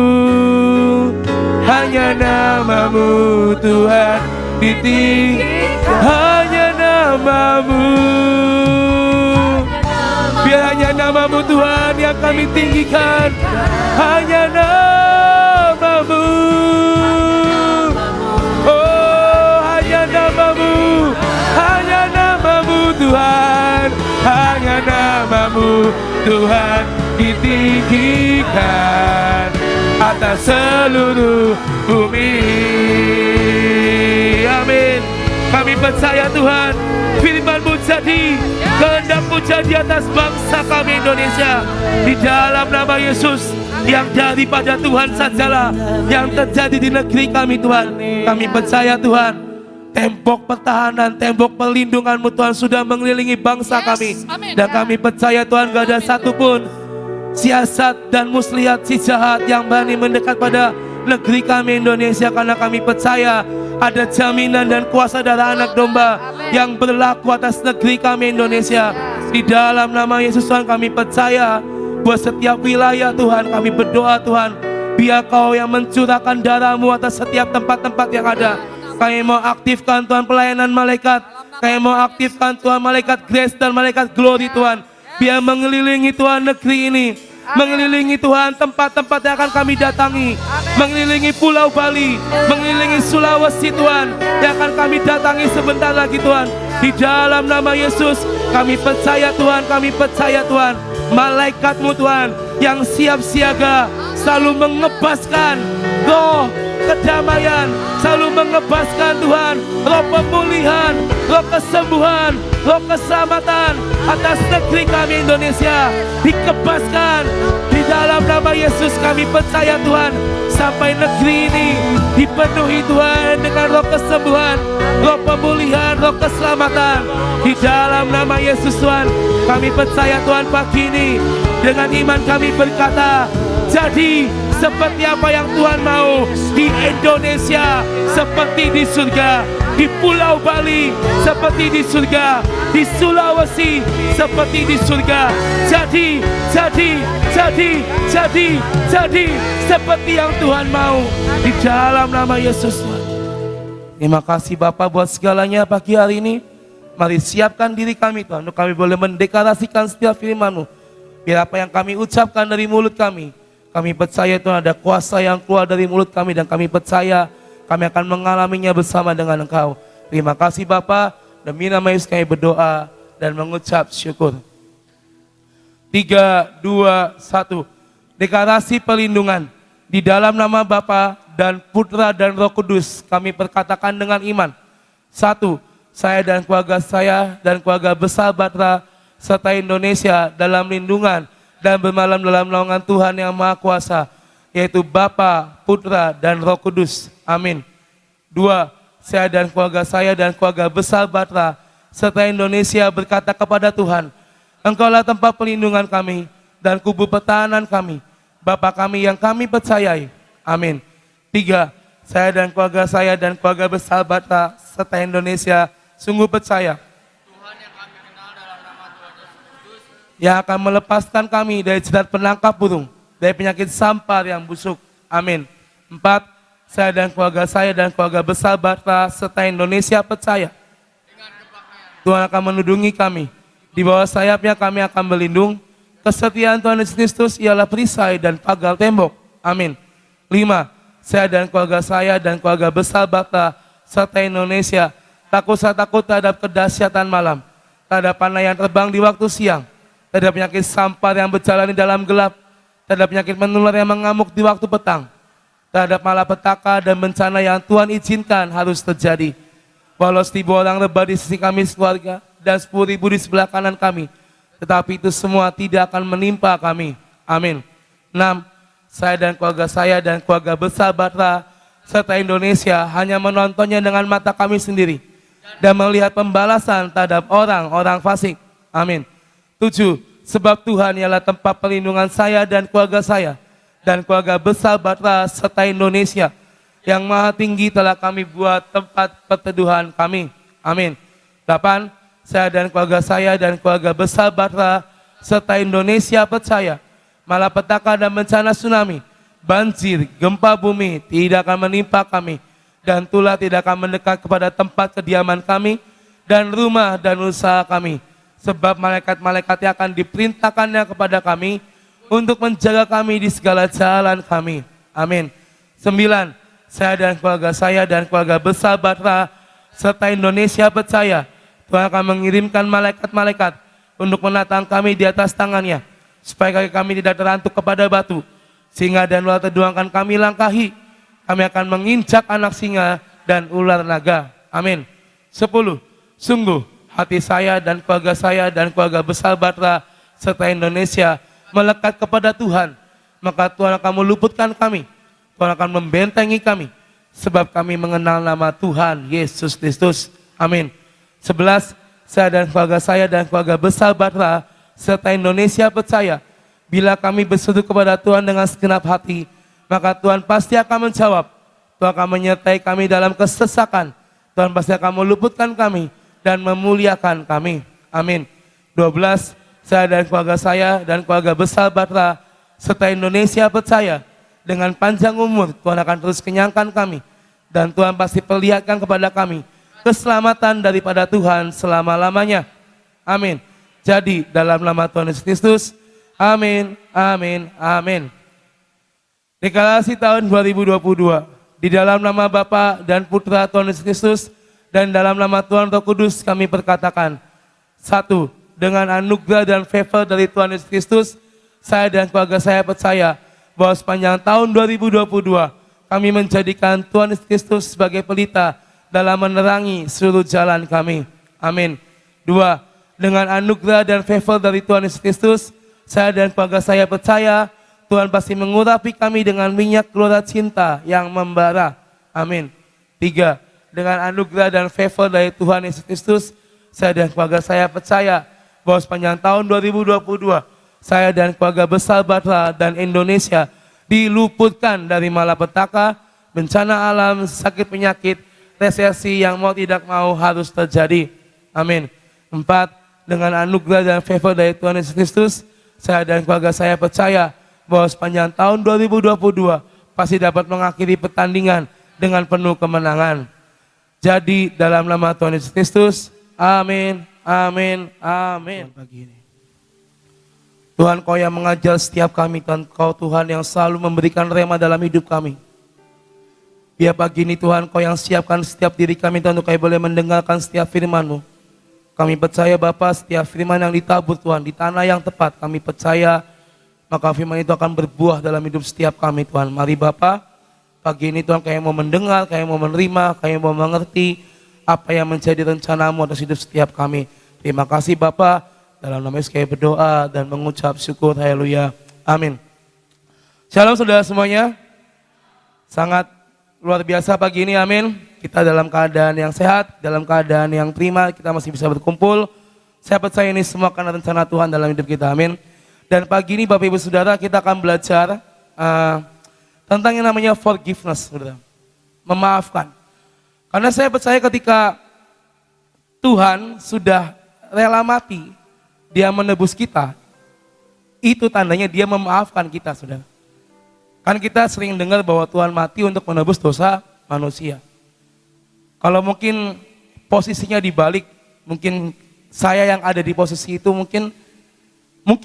hanya namamu Tuhan ditinggi, hanya namamu. Biar hanya namamu Tuhan yang kami tinggikan, hanya namamu. Oh, hanya namamu, hanya namamu Tuhan, hanya namamu Tuhan ditinggikan atas seluruh bumi. Amin. Kami percaya Tuhan, firman-Mu jadi, kehendak-Mu jadi atas bangsa kami Indonesia. Di dalam nama Yesus, yang daripada Tuhan sajalah yang terjadi di negeri kami Tuhan. Kami percaya Tuhan, tembok pertahanan, tembok perlindungan-Mu Tuhan sudah mengelilingi bangsa kami. Dan kami percaya Tuhan, gak ada satupun siasat dan muslihat si jahat yang berani mendekat pada negeri kami Indonesia. Karena kami percaya ada jaminan dan kuasa darah anak domba yang berlaku atas negeri kami Indonesia. Di dalam nama Yesus Tuhan, kami percaya buat setiap wilayah Tuhan, kami berdoa Tuhan, biar Kau yang mencurahkan darah-Mu atas setiap tempat-tempat yang ada. Kami mau aktifkan Tuhan pelayanan malaikat, kami mau aktifkan Tuhan malaikat grace dan malaikat glory Tuhan, biar mengelilingi Tuhan negeri ini, mengelilingi Tuhan tempat-tempat yang akan kami datangi, mengelilingi Pulau Bali, mengelilingi Sulawesi Tuhan, yang akan kami datangi sebentar lagi Tuhan. Di dalam nama Yesus, kami percaya Tuhan, kami percaya Tuhan, malaikat-Mu Tuhan yang siap siaga selalu mengebaskan roh kedamaian, selalu mengebaskan Tuhan roh pemulihan, roh kesembuhan, roh keselamatan atas negeri kami Indonesia. Dikebaskan di dalam nama Yesus. Kami percaya Tuhan, sampai negeri ini dipenuhi Tuhan dengan roh kesembuhan, roh pemulihan, roh keselamatan. Di dalam nama Yesus Tuhan, kami percaya Tuhan pagi ini, dengan iman kami berkata, jadi seperti apa yang Tuhan mau di Indonesia, seperti di surga, di Pulau Bali seperti di surga, di Sulawesi seperti di surga. Jadi seperti yang Tuhan mau di dalam nama Yesus Tuhan. Terima kasih Bapak buat segalanya pagi hari ini. Mari siapkan diri kami Tuhan, untuk kami boleh mendeklarasikan setiap firman-Mu. Biar apa yang kami ucapkan dari mulut kami percaya Tuhan ada kuasa yang keluar dari mulut kami, dan kami percaya kami akan mengalaminya bersama dengan Engkau. Terima kasih Bapa, demi nama Yesus kami berdoa dan mengucap syukur. 3, 2, 1. Deklarasi perlindungan. Di dalam nama Bapa dan Putra dan Roh Kudus kami perkatakan dengan iman. 1. Saya dan keluarga besar Batra serta Indonesia dalam lindungan dan bermalam dalam naungan Tuhan yang Maha Kuasa, yaitu Bapa, Putra, dan Roh Kudus. Amin. 2. Saya dan keluarga besar Batra serta Indonesia berkata kepada Tuhan, Engkaulah tempat perlindungan kami dan kubu pertahanan kami, Bapa kami yang kami percayai. Amin. 3. Saya dan keluarga besar Batra serta Indonesia sungguh percaya yang akan melepaskan kami dari jerat penangkap burung, dari penyakit sampar yang busuk. Amin. 4. Saya dan keluarga besar Batra serta Indonesia percaya Tuhan akan melindungi kami. Di bawah sayapnya kami akan berlindung. Kesetiaan Tuhan Yesus Kristus ialah perisai dan pagar tembok. Amin. 5. Saya dan keluarga besar Batra serta Indonesia tak usah takut terhadap kedahsyatan malam, terhadap panah yang terbang di waktu siang, terhadap penyakit sampar yang berjalan di dalam gelap, terhadap penyakit menular yang mengamuk di waktu petang, terhadap malapetaka dan bencana yang Tuhan izinkan harus terjadi. Walau 1.000 orang rebah di sisi kami sekeluarga dan 10.000 di sebelah kanan kami, tetapi itu semua tidak akan menimpa kami. Amin. 6. Saya dan keluarga besar Batra serta Indonesia hanya menontonnya dengan mata kami sendiri dan melihat pembalasan terhadap orang-orang fasik. Amin. 7. Sebab Tuhan ialah tempat perlindungan saya dan keluarga saya dan keluarga besar Batra serta Indonesia yang maha tinggi telah kami buat tempat perteduhan kami. Amin. 8. Saya dan keluarga saya dan keluarga besar Batra serta Indonesia percaya malapetaka dan bencana tsunami, banjir, gempa bumi tidak akan menimpa kami dan tulah tidak akan mendekat kepada tempat kediaman kami dan rumah dan usaha kami. Sebab malaikat-malaikatnya akan diperintahkannya kepada kami untuk menjaga kami di segala jalan kami. Amin. 9. Saya dan keluarga saya dan keluarga besar Batra serta Indonesia percaya Tuhan akan mengirimkan malaikat-malaikat untuk menatang kami di atas tangannya, supaya kaki kami tidak terantuk kepada batu, singa dan ular teduh akan kami langkahi. Kami akan menginjak anak singa dan ular naga. Amin. 10. Sungguh hati saya dan keluarga besar Batra serta Indonesia melekat kepada Tuhan, maka Tuhan akan meluputkan kami, Tuhan akan membentengi kami, sebab kami mengenal nama Tuhan Yesus Kristus. Amin. 11. Saya dan keluarga besar Batra serta Indonesia percaya bila kami berseru kepada Tuhan dengan segenap hati, maka Tuhan pasti akan menjawab. Tuhan akan menyertai kami dalam kesesakan. Tuhan pasti akan meluputkan kami dan memuliakan kami. Amin. 12. Saya dan keluarga besar Batra serta Indonesia percaya dengan panjang umur Tuhan akan terus kenyangkan kami dan Tuhan pasti perlihatkan kepada kami keselamatan daripada Tuhan selama-lamanya. Amin. Jadi dalam nama Tuhan Yesus Kristus, amin, amin, amin. Deklarasi tahun 2022, di dalam nama Bapa dan Putra Tuhan Yesus Kristus, dan dalam nama Tuhan Roh Kudus kami perkatakan, 1. Dengan anugerah dan favor dari Tuhan Yesus Kristus, saya dan keluarga saya percaya bahwa sepanjang tahun 2022, kami menjadikan Tuhan Yesus Kristus sebagai pelita dalam menerangi seluruh jalan kami. Amin. 2. Dengan anugerah dan favor dari Tuhan Yesus Kristus, saya dan keluarga saya percaya Tuhan pasti mengurapi kami dengan minyak keluar cinta yang membara. Amin. 3. Dengan anugerah dan favor dari Tuhan Yesus Kristus, saya dan keluarga saya percaya bahwa sepanjang tahun 2022, saya dan keluarga besar Batra dan Indonesia diluputkan dari malapetaka, bencana alam, sakit penyakit, resesi yang mau tidak mau harus terjadi. Amin. 4. Dengan anugerah dan favor dari Tuhan Yesus Kristus, saya dan keluarga saya percaya bahwa sepanjang tahun 2022 pasti dapat mengakhiri pertandingan dengan penuh kemenangan. Jadi dalam nama Tuhan Yesus Kristus, amin, amin, amin. Pagi ini, Tuhan Kau yang mengajar setiap kami, Kau Tuhan yang selalu memberikan rema dalam hidup kami. Biar pagi ini Tuhan Kau yang siapkan setiap diri kami Tuhan untuk kami boleh mendengarkan setiap firman-Mu. Kami percaya Bapa setiap firman yang ditabur Tuhan di tanah yang tepat, kami percaya maka firman itu akan berbuah dalam hidup setiap kami Tuhan. Mari Bapa, pagi ini Tuhan kami mau mendengar, kami mau menerima, kami mau mengerti apa yang menjadi rencana-Mu atas hidup setiap kami. Terima kasih Bapa, dalam nama Yesus kami berdoa dan mengucap syukur. Haleluya. Amin. Shalom saudara semuanya. Sangat luar biasa pagi ini, amin. Kita dalam keadaan yang sehat, dalam keadaan yang prima, kita masih bisa berkumpul. Saya percaya ini semua karena rencana Tuhan dalam hidup kita, amin. Dan pagi ini Bapak Ibu Saudara kita akan belajar tentang yang namanya forgiveness, saudara. Memaafkan. Karena saya percaya ketika Tuhan sudah rela mati, Dia menebus kita, itu tandanya Dia memaafkan kita, saudara. Kan kita sering dengar bahwa Tuhan mati untuk menebus dosa manusia. Kalau mungkin posisinya dibalik, mungkin saya yang ada di posisi itu mungkin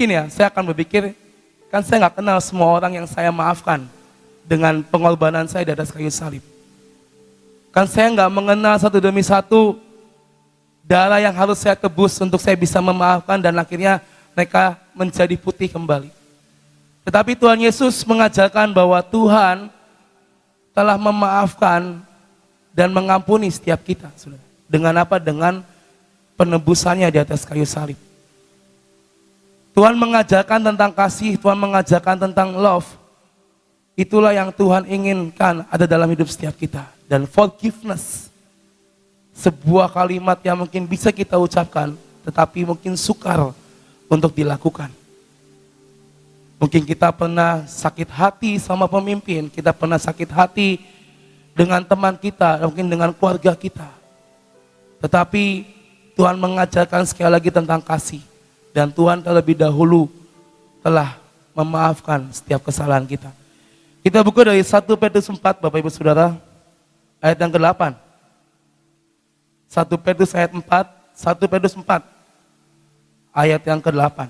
ya saya akan berpikir, kan saya nggak kenal semua orang yang saya maafkan dengan pengorbanan saya di atas kayu salib. Kan saya nggak mengenal satu demi satu darah yang harus saya tebus untuk saya bisa memaafkan dan akhirnya mereka menjadi putih kembali. Tetapi Tuhan Yesus mengajarkan bahwa Tuhan telah memaafkan dan mengampuni setiap kita. Dengan apa? Dengan penebusannya di atas kayu salib. Tuhan mengajarkan tentang kasih, Tuhan mengajarkan tentang love. Itulah yang Tuhan inginkan ada dalam hidup setiap kita. Dan forgiveness, sebuah kalimat yang mungkin bisa kita ucapkan, tetapi mungkin sukar untuk dilakukan. Mungkin kita pernah sakit hati sama pemimpin, kita pernah sakit hati dengan teman kita, mungkin dengan keluarga kita. Tetapi Tuhan mengajarkan sekali lagi tentang kasih. Dan Tuhan terlebih dahulu telah memaafkan setiap kesalahan kita. Kita buka dari 1 Petrus 4, Bapak Ibu Saudara, ayat yang ke-8. 1 Petrus ayat 4, 1 Petrus 4, ayat yang ke-8.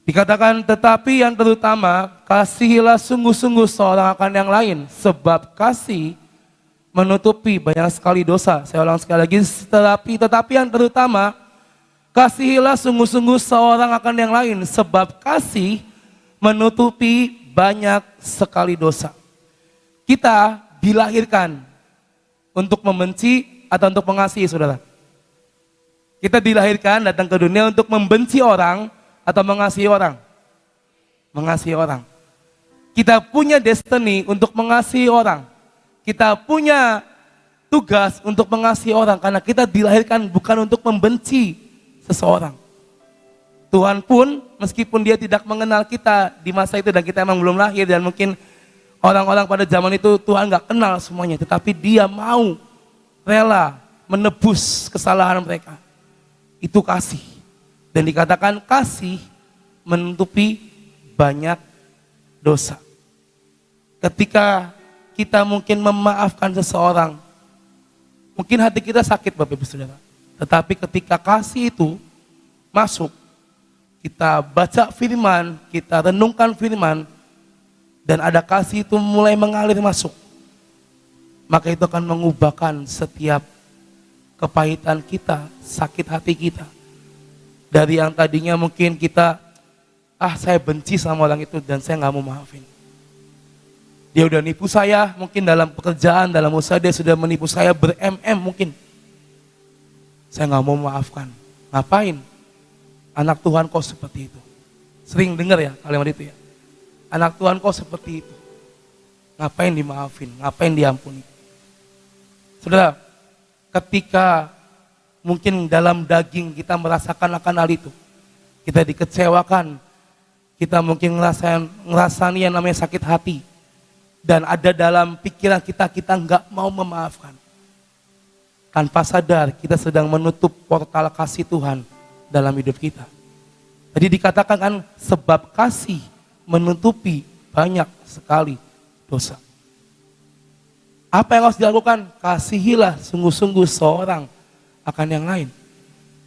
Dikatakan, tetapi yang terutama, kasihilah sungguh-sungguh seorang akan yang lain, sebab kasih menutupi banyak sekali dosa. Saya ulang sekali lagi, tetapi yang terutama, kasihilah sungguh-sungguh seorang akan yang lain, sebab kasih menutupi banyak sekali dosa. Kita dilahirkan untuk membenci atau untuk mengasihi, saudara? Kita dilahirkan datang ke dunia untuk membenci orang atau mengasihi orang? Mengasihi orang. Kita punya destiny untuk mengasihi orang. Kita punya tugas untuk mengasihi orang karena kita dilahirkan bukan untuk membenci seseorang. Tuhan pun meskipun dia tidak mengenal kita di masa itu dan kita emang belum lahir dan mungkin orang-orang pada zaman itu Tuhan gak kenal semuanya, tetapi dia mau rela menebus kesalahan mereka. Itu kasih. Dan dikatakan kasih menutupi banyak dosa. Ketika kita mungkin memaafkan seseorang, mungkin hati kita sakit, Bapak Ibu Saudara. Tetapi ketika kasih itu masuk, kita baca firman, kita renungkan firman, dan ada kasih itu mulai mengalir masuk, maka itu akan mengubahkan setiap kepahitan kita, sakit hati kita. Dari yang tadinya mungkin kita, saya benci sama orang itu dan saya gak mau maafin. Dia udah nipu saya, mungkin dalam pekerjaan, dalam usaha dia sudah menipu saya mungkin. Saya gak mau maafkan. Ngapain? Anak Tuhan kok seperti itu. Sering dengar ya kalimat itu ya. Anak Tuhan kok seperti itu. Ngapain dimaafin? Ngapain diampuni? Saudara, ketika mungkin dalam daging kita merasakan akan hal itu, kita dikecewakan, kita mungkin ngerasain yang namanya sakit hati, dan ada dalam pikiran kita nggak mau memaafkan. Tanpa sadar kita sedang menutup portal kasih Tuhan dalam hidup kita. Jadi dikatakan kan sebab kasih menutupi banyak sekali dosa. Apa yang harus dilakukan? Kasihilah sungguh-sungguh seorang akan yang lain.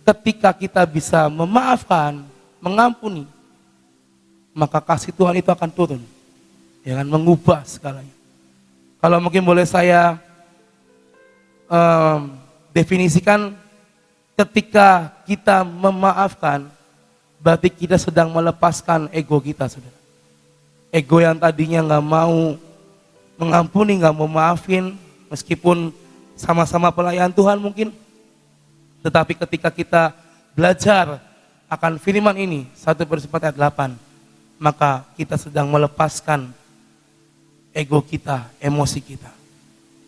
Ketika kita bisa memaafkan, mengampuni, maka kasih Tuhan itu akan turun. Ya kan, mengubah segalanya. Kalau mungkin boleh saya definisikan, ketika kita memaafkan, berarti kita sedang melepaskan ego kita, saudara. Ego yang tadinya gak mau mengampuni, gak mau maafin, meskipun sama-sama pelayan Tuhan mungkin. Tetapi ketika kita belajar akan firman ini, 1 Petrus 4 ayat 8, maka kita sedang melepaskan ego kita, emosi kita.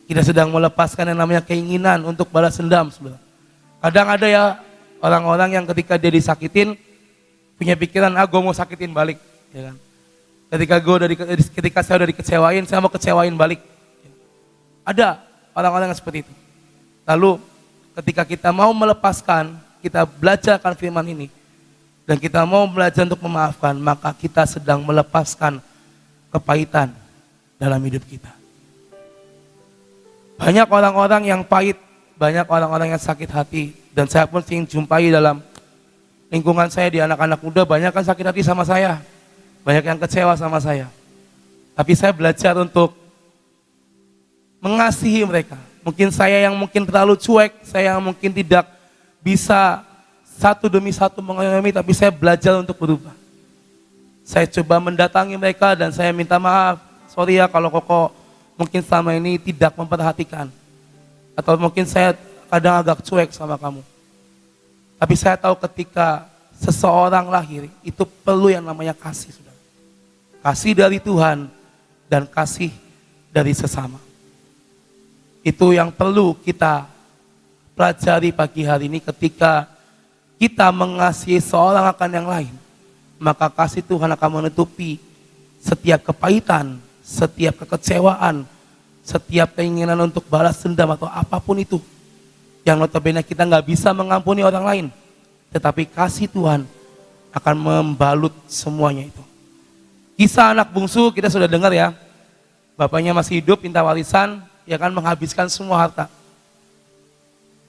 Kita sedang melepaskan yang namanya keinginan untuk balas dendam, saudara. Kadang ada ya orang-orang yang ketika dia disakitin punya pikiran, gue mau sakitin balik, ya kan? Ketika saya udah dikecewain, saya mau kecewain balik. Ada orang-orang yang seperti itu. Lalu ketika kita mau melepaskan, kita belajar akan firman ini, dan kita mau belajar untuk memaafkan, maka kita sedang melepaskan kepahitan dalam hidup kita. Banyak orang-orang yang pahit, banyak orang-orang yang sakit hati, dan saya pun sering jumpai dalam lingkungan saya di anak-anak muda, banyak kan sakit hati sama saya, banyak yang kecewa sama saya. Tapi saya belajar untuk mengasihi mereka. Mungkin saya yang mungkin terlalu cuek, saya yang mungkin tidak bisa satu demi satu mengayomi, tapi saya belajar untuk berubah. Saya coba mendatangi mereka dan saya minta maaf, sorry ya kalau koko mungkin selama ini tidak memperhatikan. Atau mungkin saya kadang agak cuek sama kamu. Tapi saya tahu ketika seseorang lahir, itu perlu yang namanya kasih, saudara. kasih dari Tuhan, dan kasih dari sesama. Itu yang perlu kita pelajari pagi hari ini. Ketika kita mengasihi seorang akan yang lain, maka kasih Tuhan akan menutupi setiap kepahitan, setiap kekecewaan, setiap keinginan untuk balas dendam atau apapun itu. Yang notabene kita nggak bisa mengampuni orang lain, tetapi kasih Tuhan akan membalut semuanya itu. Kisah anak bungsu kita sudah dengar ya. Bapaknya masih hidup, minta warisan, ya kan, menghabiskan semua harta.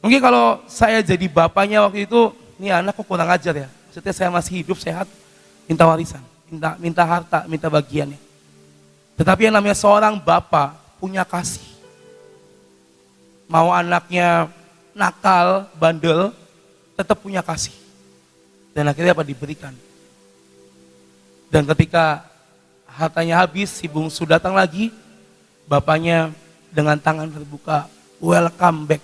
Mungkin kalau saya jadi bapaknya waktu itu, ini anak kok kurang ajar ya. Maksudnya saya masih hidup, sehat, minta warisan, minta harta, minta bagiannya. Tetapi yang namanya seorang bapak punya kasih. Mau anaknya nakal, bandel, tetap punya kasih. Dan akhirnya apa? Diberikan. Dan ketika hartanya habis, si bungsu datang lagi, bapaknya dengan tangan terbuka, welcome back.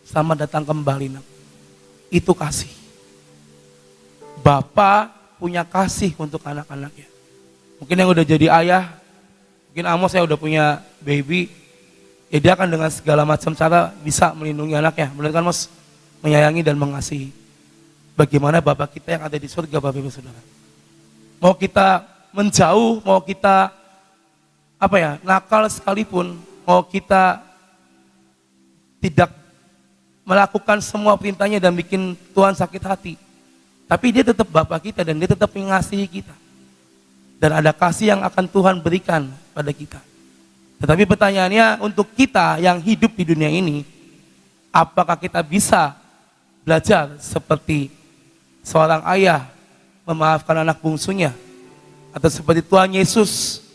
Selamat datang kembali, nak. Itu kasih. Bapak punya kasih untuk anak-anaknya. Mungkin yang udah jadi ayah, mungkin Amos saya udah punya baby, ya dia akan dengan segala macam cara bisa melindungi anaknya. Benar kan, Mas? Menyayangi dan mengasihi. Bagaimana Bapak kita yang ada di surga, Bapak Ibu Saudara. Mau kita menjauh, mau kita nakal sekalipun, mau kita tidak melakukan semua perintahnya dan bikin Tuhan sakit hati, tapi dia tetap Bapak kita dan dia tetap mengasihi kita. Dan ada kasih yang akan Tuhan berikan pada kita. Tetapi pertanyaannya, untuk kita yang hidup di dunia ini, apakah kita bisa belajar seperti seorang ayah memaafkan anak bungsunya, atau seperti Tuhan Yesus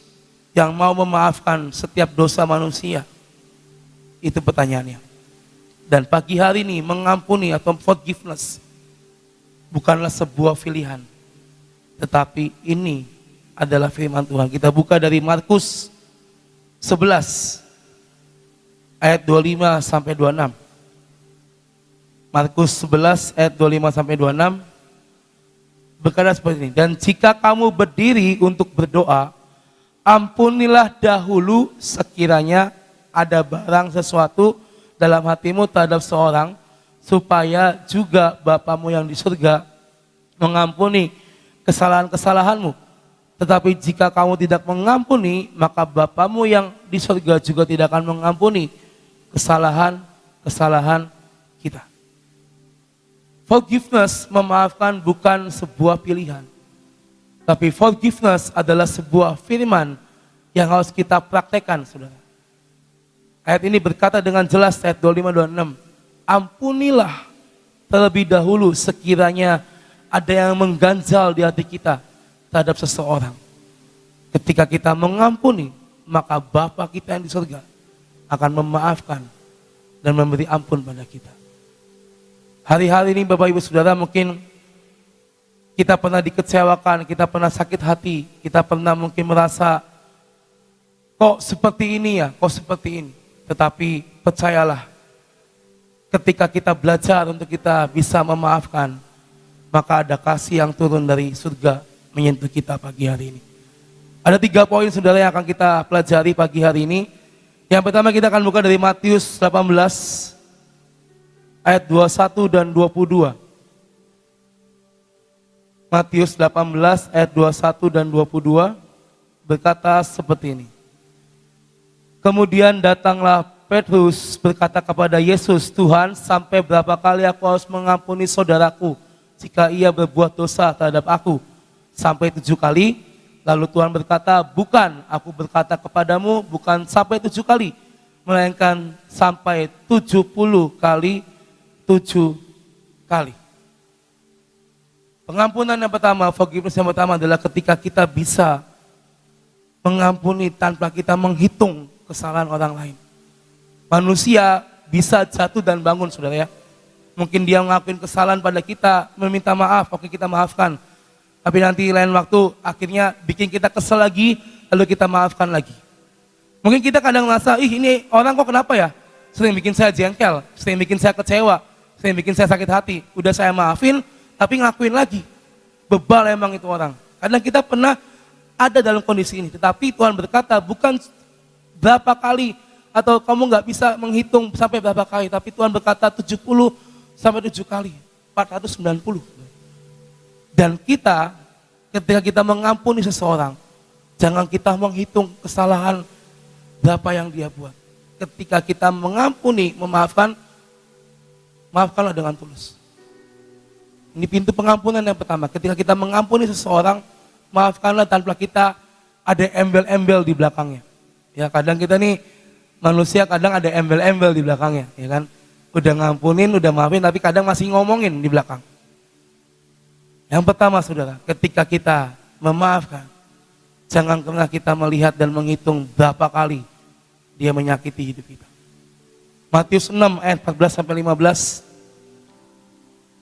yang mau memaafkan setiap dosa manusia? Itu pertanyaannya. Dan pagi hari ini mengampuni atau forgiveness bukanlah sebuah pilihan, tetapi ini adalah firman Tuhan. Kita buka dari Markus 11 ayat 25 sampai 26. Markus 11 ayat 25 sampai 26 berkata seperti ini. Dan jika kamu berdiri untuk berdoa, ampunilah dahulu sekiranya ada barang sesuatu dalam hatimu terhadap seorang, supaya juga Bapamu yang di surga mengampuni kesalahan-kesalahanmu. Tetapi jika kamu tidak mengampuni, maka Bapamu yang di surga juga tidak akan mengampuni kesalahan-kesalahan kita. Forgiveness, memaafkan, bukan sebuah pilihan, tapi forgiveness adalah sebuah firman yang harus kita praktekkan, saudara. Ayat ini berkata dengan jelas, ayat 25-26, ampunilah terlebih dahulu sekiranya ada yang mengganjal di hati kita terhadap seseorang. Ketika kita mengampuni, maka Bapa kita yang di surga akan memaafkan dan memberi ampun pada kita. Hari-hari ini Bapak Ibu Saudara, mungkin kita pernah dikecewakan, kita pernah sakit hati, kita pernah mungkin merasa kok seperti ini ya, kok seperti ini. Tetapi percayalah, ketika kita belajar untuk kita bisa memaafkan, maka ada kasih yang turun dari surga menyentuh kita pagi hari ini. Ada 3 poin saudara yang akan kita pelajari pagi hari ini. Yang pertama kita akan buka dari Matius 18 ayat 21 dan 22. Matius 18 ayat 21 dan 22 berkata seperti ini. Kemudian datanglah Petrus berkata kepada Yesus, Tuhan, sampai berapa kali aku harus mengampuni saudaraku jika ia berbuat dosa terhadap aku? Sampai 7 kali? Lalu Tuhan berkata, bukan, aku berkata kepadamu, bukan sampai 7 kali, melainkan sampai 70 kali 7 kali. Pengampunan yang pertama, forgiveness yang pertama adalah ketika kita bisa mengampuni tanpa kita menghitung kesalahan orang lain. Manusia bisa jatuh dan bangun, saudara ya. Mungkin dia ngelakuin kesalahan pada kita, meminta maaf, oke kita maafkan. Tapi nanti lain waktu akhirnya bikin kita kesel lagi, lalu kita maafkan lagi. Mungkin kita kadang merasa, ini orang kok kenapa ya? Sering bikin saya jengkel, sering bikin saya kecewa, sering bikin saya sakit hati. Udah saya maafin, tapi ngelakuin lagi. Bebal emang itu orang. Kadang kita pernah ada dalam kondisi ini. Tetapi Tuhan berkata bukan berapa kali atau kamu nggak bisa menghitung sampai berapa kali, tapi Tuhan berkata 70 sampai 7 kali, 490. Dan kita, ketika kita mengampuni seseorang, jangan kita menghitung kesalahan berapa yang dia buat. Ketika kita mengampuni, memaafkan, maafkanlah dengan tulus. Ini pintu pengampunan yang pertama. Ketika kita mengampuni seseorang, maafkanlah tanpa kita ada embel-embel di belakangnya. Ya, kadang kita nih manusia kadang ada embel-embel di belakangnya, ya kan? Udah ngampunin, udah maafin, tapi kadang masih ngomongin di belakang. Yang pertama saudara, ketika kita memaafkan, jangan pernah kita melihat dan menghitung berapa kali dia menyakiti hidup kita. Matius 6 ayat 14 sampai 15.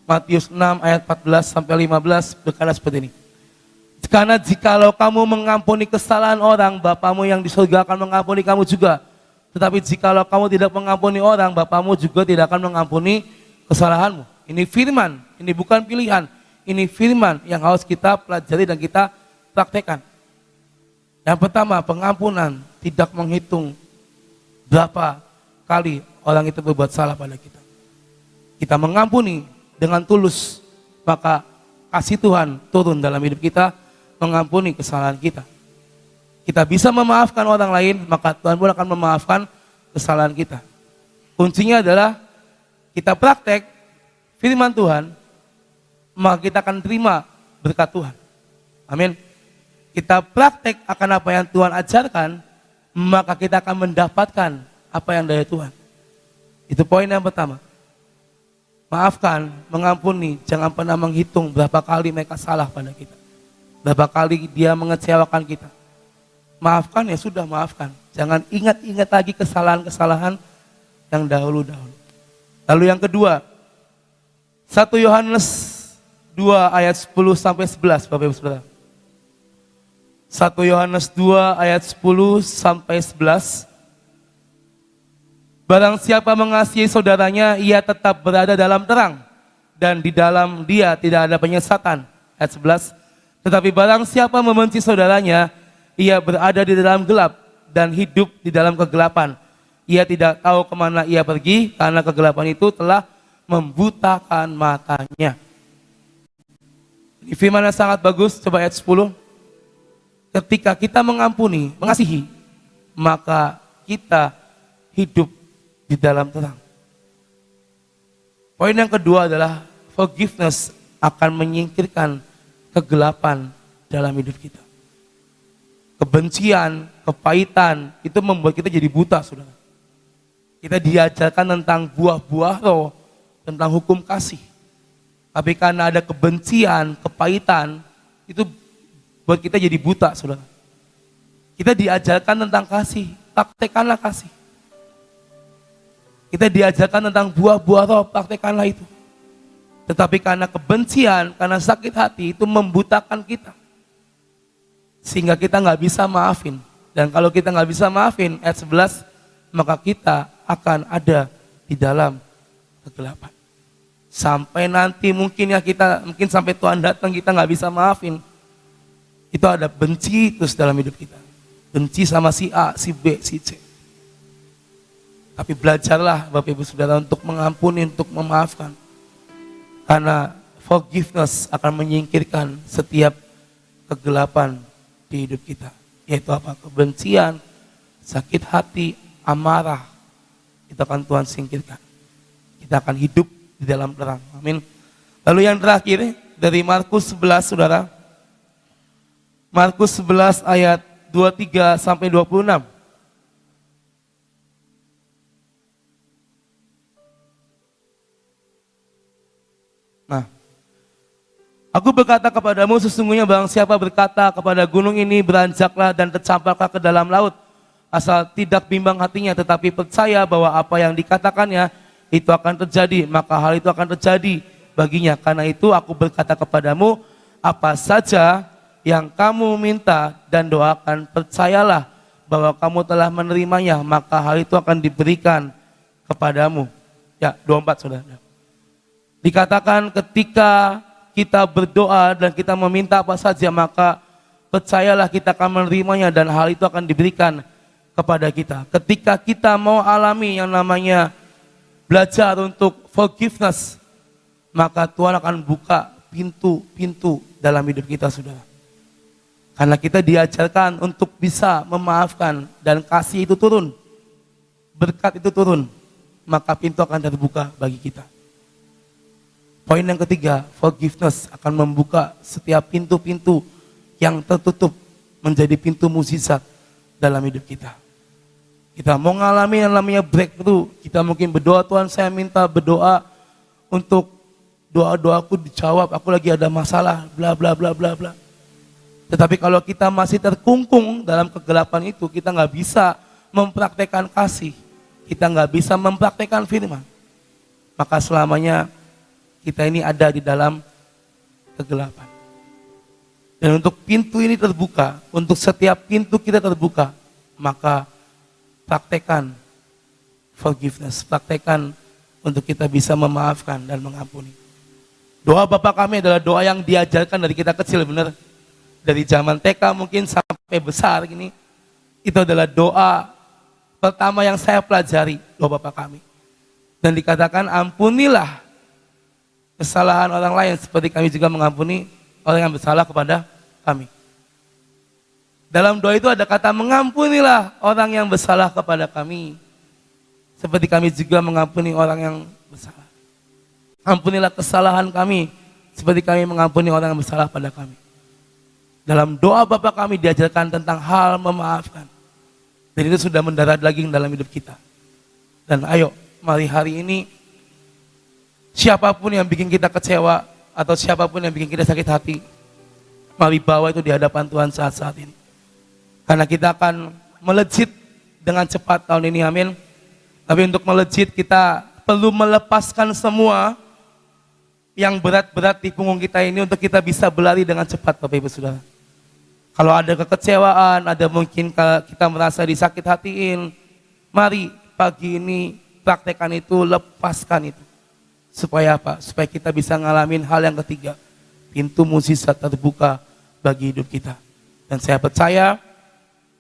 Matius 6 ayat 14 sampai 15 berkata seperti ini. Karena jikalau kamu mengampuni kesalahan orang, Bapamu yang di surga akan mengampuni kamu juga. Tetapi jikalau kamu tidak mengampuni orang, Bapamu juga tidak akan mengampuni kesalahanmu. Ini firman, ini bukan pilihan. Ini firman yang harus kita pelajari dan kita praktekkan. Yang pertama, pengampunan tidak menghitung berapa kali orang itu berbuat salah pada kita. Kita mengampuni dengan tulus, maka kasih Tuhan turun dalam hidup kita, mengampuni kesalahan kita. Kita bisa memaafkan orang lain, maka Tuhan pun akan memaafkan kesalahan kita. Kuncinya adalah kita praktek firman Tuhan, maka kita akan terima berkat Tuhan. Amin. Kita praktek akan apa yang Tuhan ajarkan, maka kita akan mendapatkan apa yang dari Tuhan. Itu poin yang pertama. Maafkan, mengampuni, jangan pernah menghitung berapa kali mereka salah pada kita. Berapa kali dia mengecewakan kita. Maafkan ya sudah, maafkan. Jangan ingat-ingat lagi kesalahan-kesalahan yang dahulu-dahulu. Lalu yang kedua, 1 Yohanes 2 ayat 10 sampai 11, Bapak Ibu Saudara. 1 Yohanes 2 ayat 10 sampai 11. Barang siapa mengasihi saudaranya, ia tetap berada dalam terang, dan di dalam dia tidak ada penyesatan. Ayat 11. Tetapi barang siapa membenci saudaranya, ia berada di dalam gelap dan hidup di dalam kegelapan. Ia tidak tahu kemana ia pergi, karena kegelapan itu telah membutakan matanya. Ini firman yang sangat bagus, coba ayat 10. Ketika kita mengampuni, mengasihi, maka kita hidup di dalam terang. Poin yang kedua adalah forgiveness akan menyingkirkan kegelapan dalam hidup kita. Kebencian, kepahitan, itu membuat kita jadi buta, saudara. Kita diajarkan tentang buah-buah roh, tentang hukum kasih. Tapi karena ada kebencian, kepahitan, itu buat kita jadi buta, saudara. Kita diajarkan tentang kasih, praktekanlah kasih. Kita diajarkan tentang buah-buah roh, praktekanlah itu. Tetapi karena kebencian, karena sakit hati, itu membutakan kita. Sehingga kita nggak bisa maafin. Dan kalau kita nggak bisa maafin, ayat 11, maka kita akan ada di dalam kegelapan. Sampai nanti mungkin sampai Tuhan datang kita nggak bisa maafin. Itu ada benci terus dalam hidup kita. Benci sama si A, si B, si C. Tapi belajarlah Bapak Ibu Saudara untuk mengampuni, untuk memaafkan. Karena forgiveness akan menyingkirkan setiap kegelapan di hidup kita. Yaitu apa? Kebencian, sakit hati, amarah. Itu akan Tuhan singkirkan. Kita akan hidup di dalam terang. Amin. Lalu yang terakhir dari Markus 11, Saudara. Markus 11 ayat 23 sampai 26. Nah, aku berkata kepadamu, sesungguhnya barang siapa berkata kepada gunung ini, beranjaklah dan tercampaklah ke dalam laut, asal tidak bimbang hatinya, tetapi percaya bahwa apa yang dikatakannya itu akan terjadi, maka hal itu akan terjadi baginya. Karena itu aku berkata kepadamu, apa saja yang kamu minta dan doakan, percayalah bahwa kamu telah menerimanya, maka hal itu akan diberikan kepadamu. Ya, 24 saudara. Dikatakan ketika kita berdoa dan kita meminta apa saja, maka percayalah kita akan menerimanya dan hal itu akan diberikan kepada kita. Ketika kita mau alami yang namanya belajar untuk forgiveness, maka Tuhan akan buka pintu-pintu dalam hidup kita, saudara. Karena kita diajarkan untuk bisa memaafkan dan kasih itu turun, berkat itu turun, maka pintu akan terbuka bagi kita. Poin yang ketiga, forgiveness akan membuka setiap pintu-pintu yang tertutup menjadi pintu mukjizat dalam hidup kita. Kita mau mengalami yang namanya breakthrough, kita mungkin berdoa, Tuhan saya minta berdoa untuk doa-doaku dijawab, aku lagi ada masalah, bla bla bla bla bla. Tetapi kalau kita masih terkungkung dalam kegelapan itu, kita nggak bisa mempraktekkan kasih, kita nggak bisa mempraktekkan firman, maka selamanya kita ini ada di dalam kegelapan. Dan untuk pintu ini terbuka, untuk setiap pintu kita terbuka, maka praktekkan forgiveness, praktekkan untuk kita bisa memaafkan dan mengampuni. Doa Bapa kami adalah doa yang diajarkan dari kita kecil, benar. Dari zaman TK mungkin sampai besar gini, itu adalah doa pertama yang saya pelajari, doa Bapa kami. Dan dikatakan ampunilah kesalahan orang lain seperti kami juga mengampuni orang yang bersalah kepada kami. Dalam doa itu ada kata mengampunilah orang yang bersalah kepada kami seperti kami juga mengampuni orang yang bersalah. Ampunilah kesalahan kami seperti kami mengampuni orang yang bersalah pada kami. Dalam doa Bapa kami diajarkan tentang hal memaafkan. Dan itu sudah mendarat daging dalam hidup kita. Dan ayo, mari hari ini siapapun yang bikin kita kecewa atau siapapun yang bikin kita sakit hati, mari bawa itu di hadapan Tuhan saat-saat ini. Karena kita akan melejit dengan cepat tahun ini, amin. Tapi untuk melejit kita perlu melepaskan semua yang berat-berat di punggung kita ini untuk kita bisa berlari dengan cepat, Bapak Ibu Saudara. Kalau ada kekecewaan, ada mungkin kita merasa disakit hatiin, mari pagi ini praktekkan itu, lepaskan itu. Supaya apa? Supaya kita bisa ngalamin hal yang ketiga. Pintu mukjizat terbuka bagi hidup kita. Dan saya percaya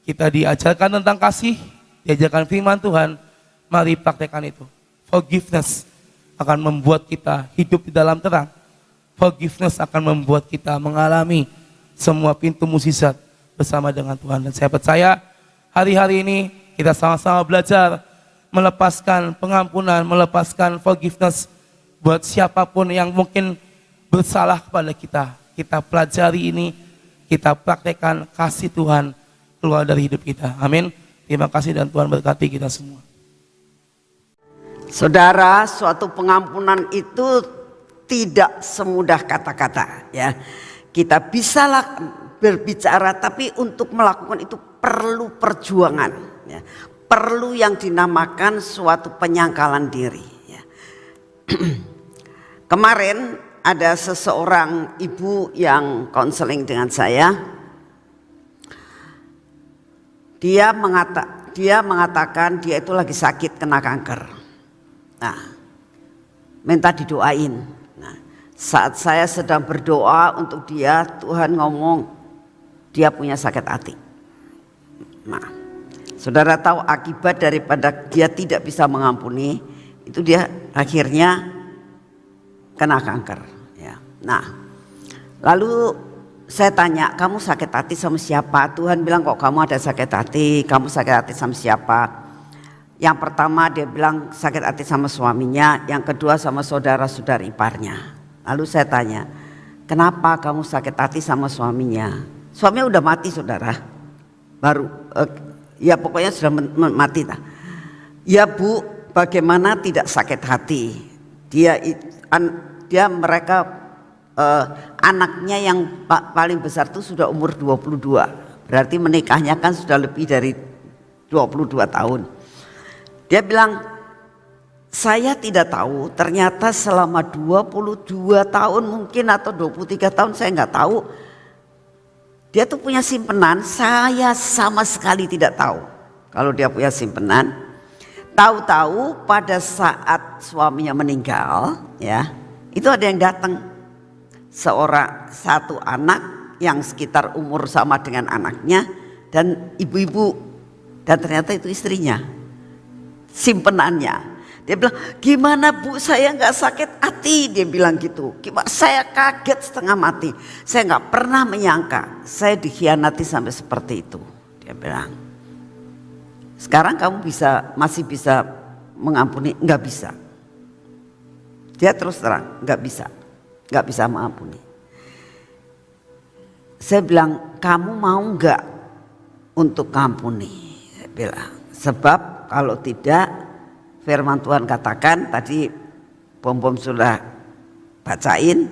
kita diajarkan tentang kasih, diajarkan firman Tuhan, mari praktekkan itu. Forgiveness akan membuat kita hidup di dalam terang. Forgiveness akan membuat kita mengalami semua pintu mukjizat bersama dengan Tuhan. Dan saya percaya hari-hari ini kita sama-sama belajar melepaskan pengampunan, melepaskan forgiveness buat siapapun yang mungkin bersalah kepada kita. Kita pelajari ini, kita praktekkan kasih Tuhan keluar dari hidup kita. Amin. Terima kasih dan Tuhan berkati kita semua. Saudara, suatu pengampunan itu tidak semudah kata-kata, ya. Kita bisalah berbicara, tapi untuk melakukan itu perlu perjuangan, ya. Perlu yang dinamakan suatu penyangkalan diri, ya. Kemarin ada seseorang ibu yang konseling dengan saya. Dia mengatakan dia itu lagi sakit, kena kanker. Nah, minta didoain. Nah, saat saya sedang berdoa untuk dia, Tuhan ngomong dia punya sakit hati. Nah, saudara tahu akibat daripada dia tidak bisa mengampuni, itu dia akhirnya kena kanker. Ya. Nah, lalu saya tanya, kamu sakit hati sama siapa? Tuhan bilang kok kamu ada sakit hati, kamu sakit hati sama siapa? Yang pertama dia bilang sakit hati sama suaminya, yang kedua sama saudara-saudari iparnya. Lalu saya tanya, kenapa kamu sakit hati sama suaminya? Suaminya udah mati, saudara. Baru, ya pokoknya sudah mati. Ya Bu, bagaimana tidak sakit hati? Mereka anaknya yang paling besar itu sudah umur 22. Berarti menikahnya kan sudah lebih dari 22 tahun. Dia bilang, saya tidak tahu, ternyata selama 22 tahun mungkin atau 23 tahun saya nggak tahu. Dia tuh punya simpenan, saya sama sekali tidak tahu kalau dia punya simpenan. Tahu-tahu pada saat suaminya meninggal, ya, itu ada yang datang. Satu anak yang sekitar umur sama dengan anaknya dan ibu-ibu, dan ternyata itu istrinya, simpenannya. Dia bilang, gimana Bu, saya nggak sakit hati, dia bilang gitu. Saya kaget setengah mati, saya nggak pernah menyangka saya dikhianati sampai seperti itu, dia bilang. Sekarang kamu masih bisa mengampuni? Nggak bisa. Dia terus terang nggak bisa mengampuni. Saya bilang, kamu mau nggak untuk mengampuni? Saya bilang, sebab kalau tidak, firman Tuhan katakan tadi, Bom sudah bacain,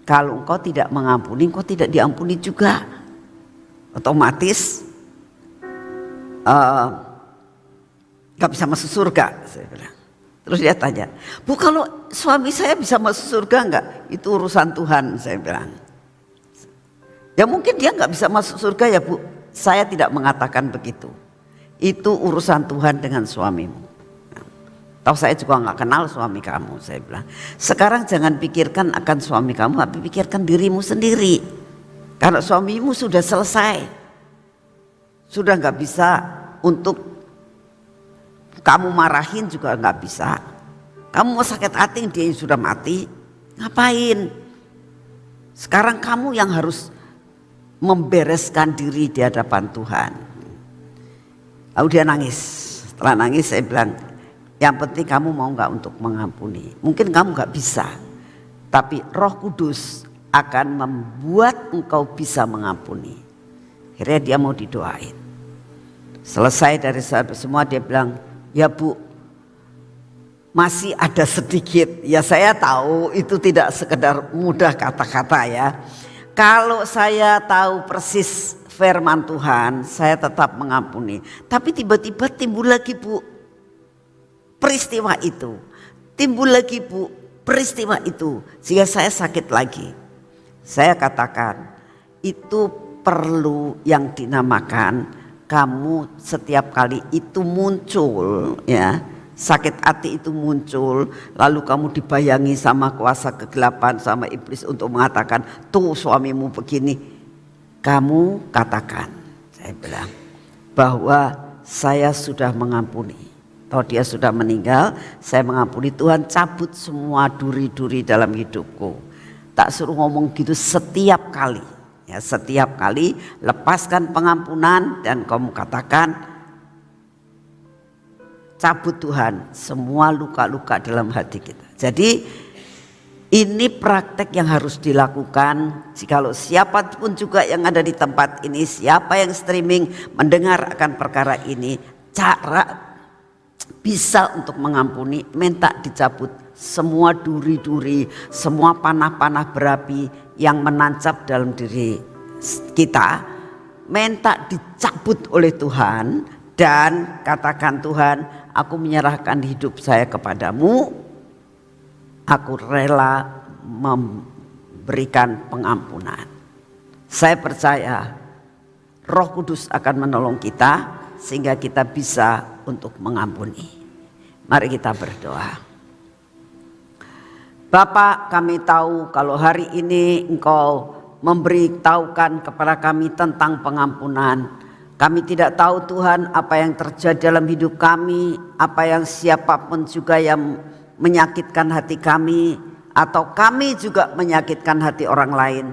kalau engkau tidak mengampuni, engkau tidak diampuni juga. Otomatis gak bisa masuk surga, saya bilang. Terus dia tanya, Bu, kalau suami saya bisa masuk surga enggak? Itu urusan Tuhan, saya bilang. Ya mungkin dia gak bisa masuk surga ya Bu, saya tidak mengatakan begitu. Itu urusan Tuhan dengan suamimu. Tahu saya juga nggak kenal suami kamu, saya bilang. Sekarang jangan pikirkan akan suami kamu, tapi pikirkan dirimu sendiri. Karena suamimu sudah selesai, sudah nggak bisa untuk kamu marahin juga nggak bisa. Kamu mau sakit hati, dia yang sudah mati, ngapain? Sekarang kamu yang harus membereskan diri di hadapan Tuhan. Lalu dia nangis. Setelah nangis saya bilang, yang penting kamu mau nggak untuk mengampuni. Mungkin kamu nggak bisa, tapi Roh Kudus akan membuat engkau bisa mengampuni. Akhirnya dia mau didoain. Selesai dari semua dia bilang, ya Bu, masih ada sedikit. Ya saya tahu itu tidak sekedar mudah kata-kata ya. Kalau saya tahu persis firman Tuhan, saya tetap mengampuni. Tapi tiba-tiba timbul lagi Bu, peristiwa itu, timbul lagi Bu, peristiwa itu, sehingga saya sakit lagi. Saya katakan, itu perlu yang dinamakan, kamu setiap kali itu muncul ya, sakit hati itu muncul, lalu kamu dibayangi sama kuasa kegelapan, sama iblis untuk mengatakan, tuh suamimu begini. Kamu katakan, saya bilang, bahwa saya sudah mengampuni. Kalau dia sudah meninggal, saya mengampuni. Tuhan cabut semua duri-duri dalam hidupku. Tak suruh ngomong gitu setiap kali. Ya, setiap kali lepaskan pengampunan dan kamu katakan, cabut Tuhan semua luka-luka dalam hati kita. Jadi ini praktek yang harus dilakukan. Jikalau siapapun juga yang ada di tempat ini, siapa yang streaming mendengar akan perkara ini, cara bisa untuk mengampuni, minta dicabut semua duri-duri, semua panah-panah berapi yang menancap dalam diri kita, minta dicabut oleh Tuhan dan katakan, Tuhan, aku menyerahkan hidup saya kepadamu, aku rela memberikan pengampunan. Saya percaya Roh Kudus akan menolong kita sehingga kita bisa untuk mengampuni. Mari kita berdoa. Bapa, kami tahu kalau hari ini Engkau memberitahukan kepada kami tentang pengampunan. Kami tidak tahu Tuhan apa yang terjadi dalam hidup kami, apa yang siapapun juga yang menyakitkan hati kami, atau kami juga menyakitkan hati orang lain.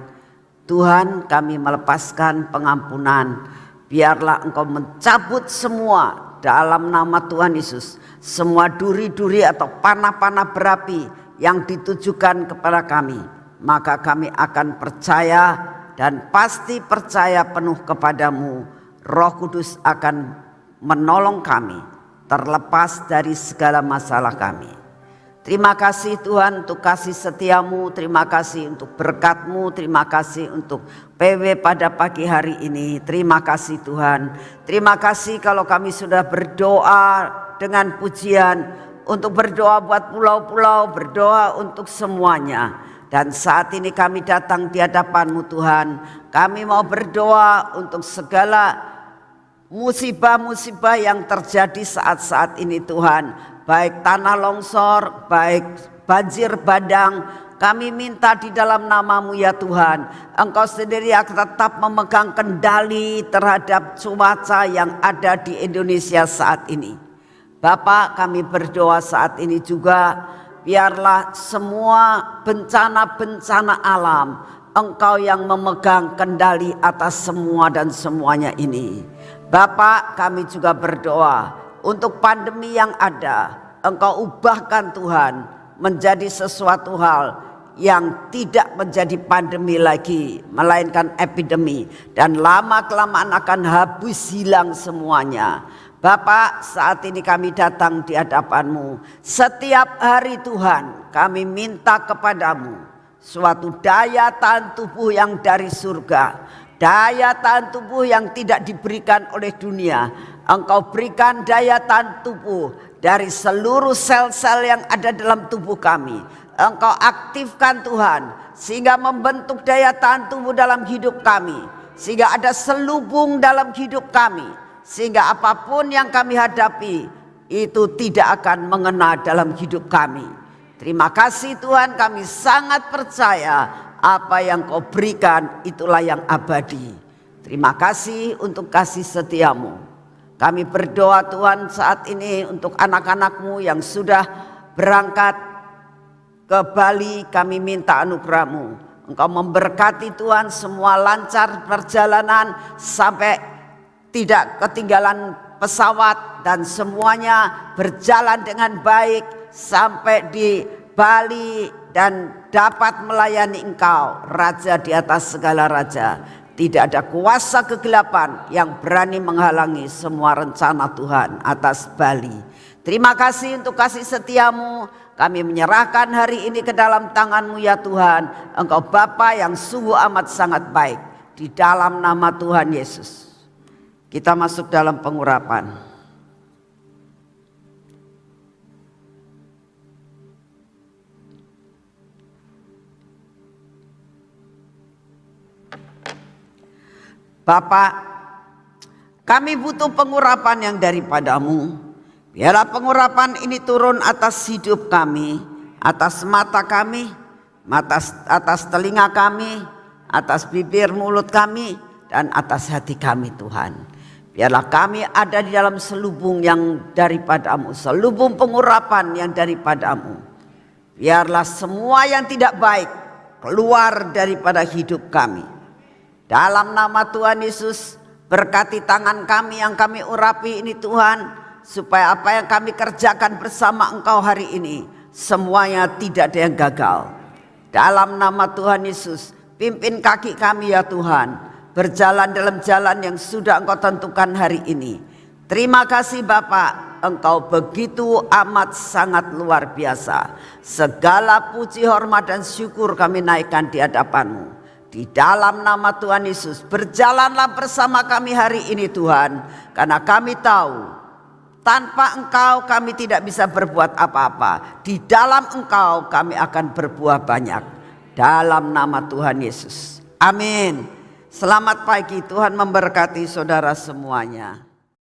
Tuhan, kami melepaskan pengampunan. Biarlah Engkau mencabut semua dalam nama Tuhan Yesus, semua duri-duri atau panah-panah berapi yang ditujukan kepada kami. Maka kami akan percaya dan pasti percaya penuh kepadamu. Roh Kudus akan menolong kami terlepas dari segala masalah kami. Terima kasih Tuhan untuk kasih setiamu, terima kasih untuk berkat-Mu, terima kasih untuk PW pada pagi hari ini. Terima kasih Tuhan. Terima kasih kalau kami sudah berdoa dengan pujian, untuk berdoa buat pulau-pulau, berdoa untuk semuanya. Dan saat ini kami datang di hadapan-Mu Tuhan. Kami mau berdoa untuk segala musibah-musibah yang terjadi saat-saat ini Tuhan. Baik tanah longsor, baik banjir bandang, kami minta di dalam nama-Mu ya Tuhan, Engkau sendiri yang tetap memegang kendali terhadap cuaca yang ada di Indonesia saat ini. Bapak, kami berdoa saat ini juga, biarlah semua bencana-bencana alam Engkau yang memegang kendali atas semua dan semuanya ini. Bapak, kami juga berdoa untuk pandemi yang ada, Engkau ubahkan Tuhan menjadi sesuatu hal yang tidak menjadi pandemi lagi, melainkan epidemi, dan lama-kelamaan akan habis hilang semuanya. Bapak, saat ini kami datang di hadapan-Mu. Setiap hari Tuhan, kami minta kepadamu suatu daya tahan tubuh yang dari surga, daya tahan tubuh yang tidak diberikan oleh dunia. Engkau berikan daya tahan tubuh dari seluruh sel-sel yang ada dalam tubuh kami. Engkau aktifkan Tuhan, sehingga membentuk daya tahan tubuh dalam hidup kami, sehingga ada selubung dalam hidup kami, sehingga apapun yang kami hadapi itu tidak akan mengena dalam hidup kami. Terima kasih Tuhan, kami sangat percaya apa yang Kau berikan itulah yang abadi. Terima kasih untuk kasih setiamu. Kami berdoa Tuhan saat ini untuk anak-anak-Mu yang sudah berangkat ke Bali, kami minta anugerah-Mu. Engkau memberkati Tuhan, semua lancar perjalanan sampai tidak ketinggalan pesawat, dan semuanya berjalan dengan baik sampai di Bali dan dapat melayani Engkau, Raja di atas segala raja. Tidak ada kuasa kegelapan yang berani menghalangi semua rencana Tuhan atas Bali. Terima kasih untuk kasih setiamu. Kami menyerahkan hari ini ke dalam tangan-Mu ya Tuhan. Engkau Bapa yang sungguh amat sangat baik. Di dalam nama Tuhan Yesus, kita masuk dalam pengurapan. Bapak, kami butuh pengurapan yang daripada-Mu. Biarlah pengurapan ini turun atas hidup kami, atas mata kami, atas telinga kami, atas bibir mulut kami, dan atas hati kami Tuhan. Biarlah kami ada di dalam selubung yang daripada-Mu, selubung pengurapan yang daripada-Mu. Biarlah semua yang tidak baik keluar daripada hidup kami. Dalam nama Tuhan Yesus, berkati tangan kami yang kami urapi ini Tuhan, supaya apa yang kami kerjakan bersama Engkau hari ini, semuanya tidak ada yang gagal. Dalam nama Tuhan Yesus, pimpin kaki kami ya Tuhan, berjalan dalam jalan yang sudah Engkau tentukan hari ini. Terima kasih Bapak, Engkau begitu amat sangat luar biasa. Segala puji, hormat, dan syukur kami naikkan di hadapan-Mu. Di dalam nama Tuhan Yesus, berjalanlah bersama kami hari ini Tuhan, karena kami tahu tanpa Engkau kami tidak bisa berbuat apa-apa. Di dalam Engkau kami akan berbuah banyak. Dalam nama Tuhan Yesus, amin. Selamat pagi, Tuhan memberkati saudara semuanya.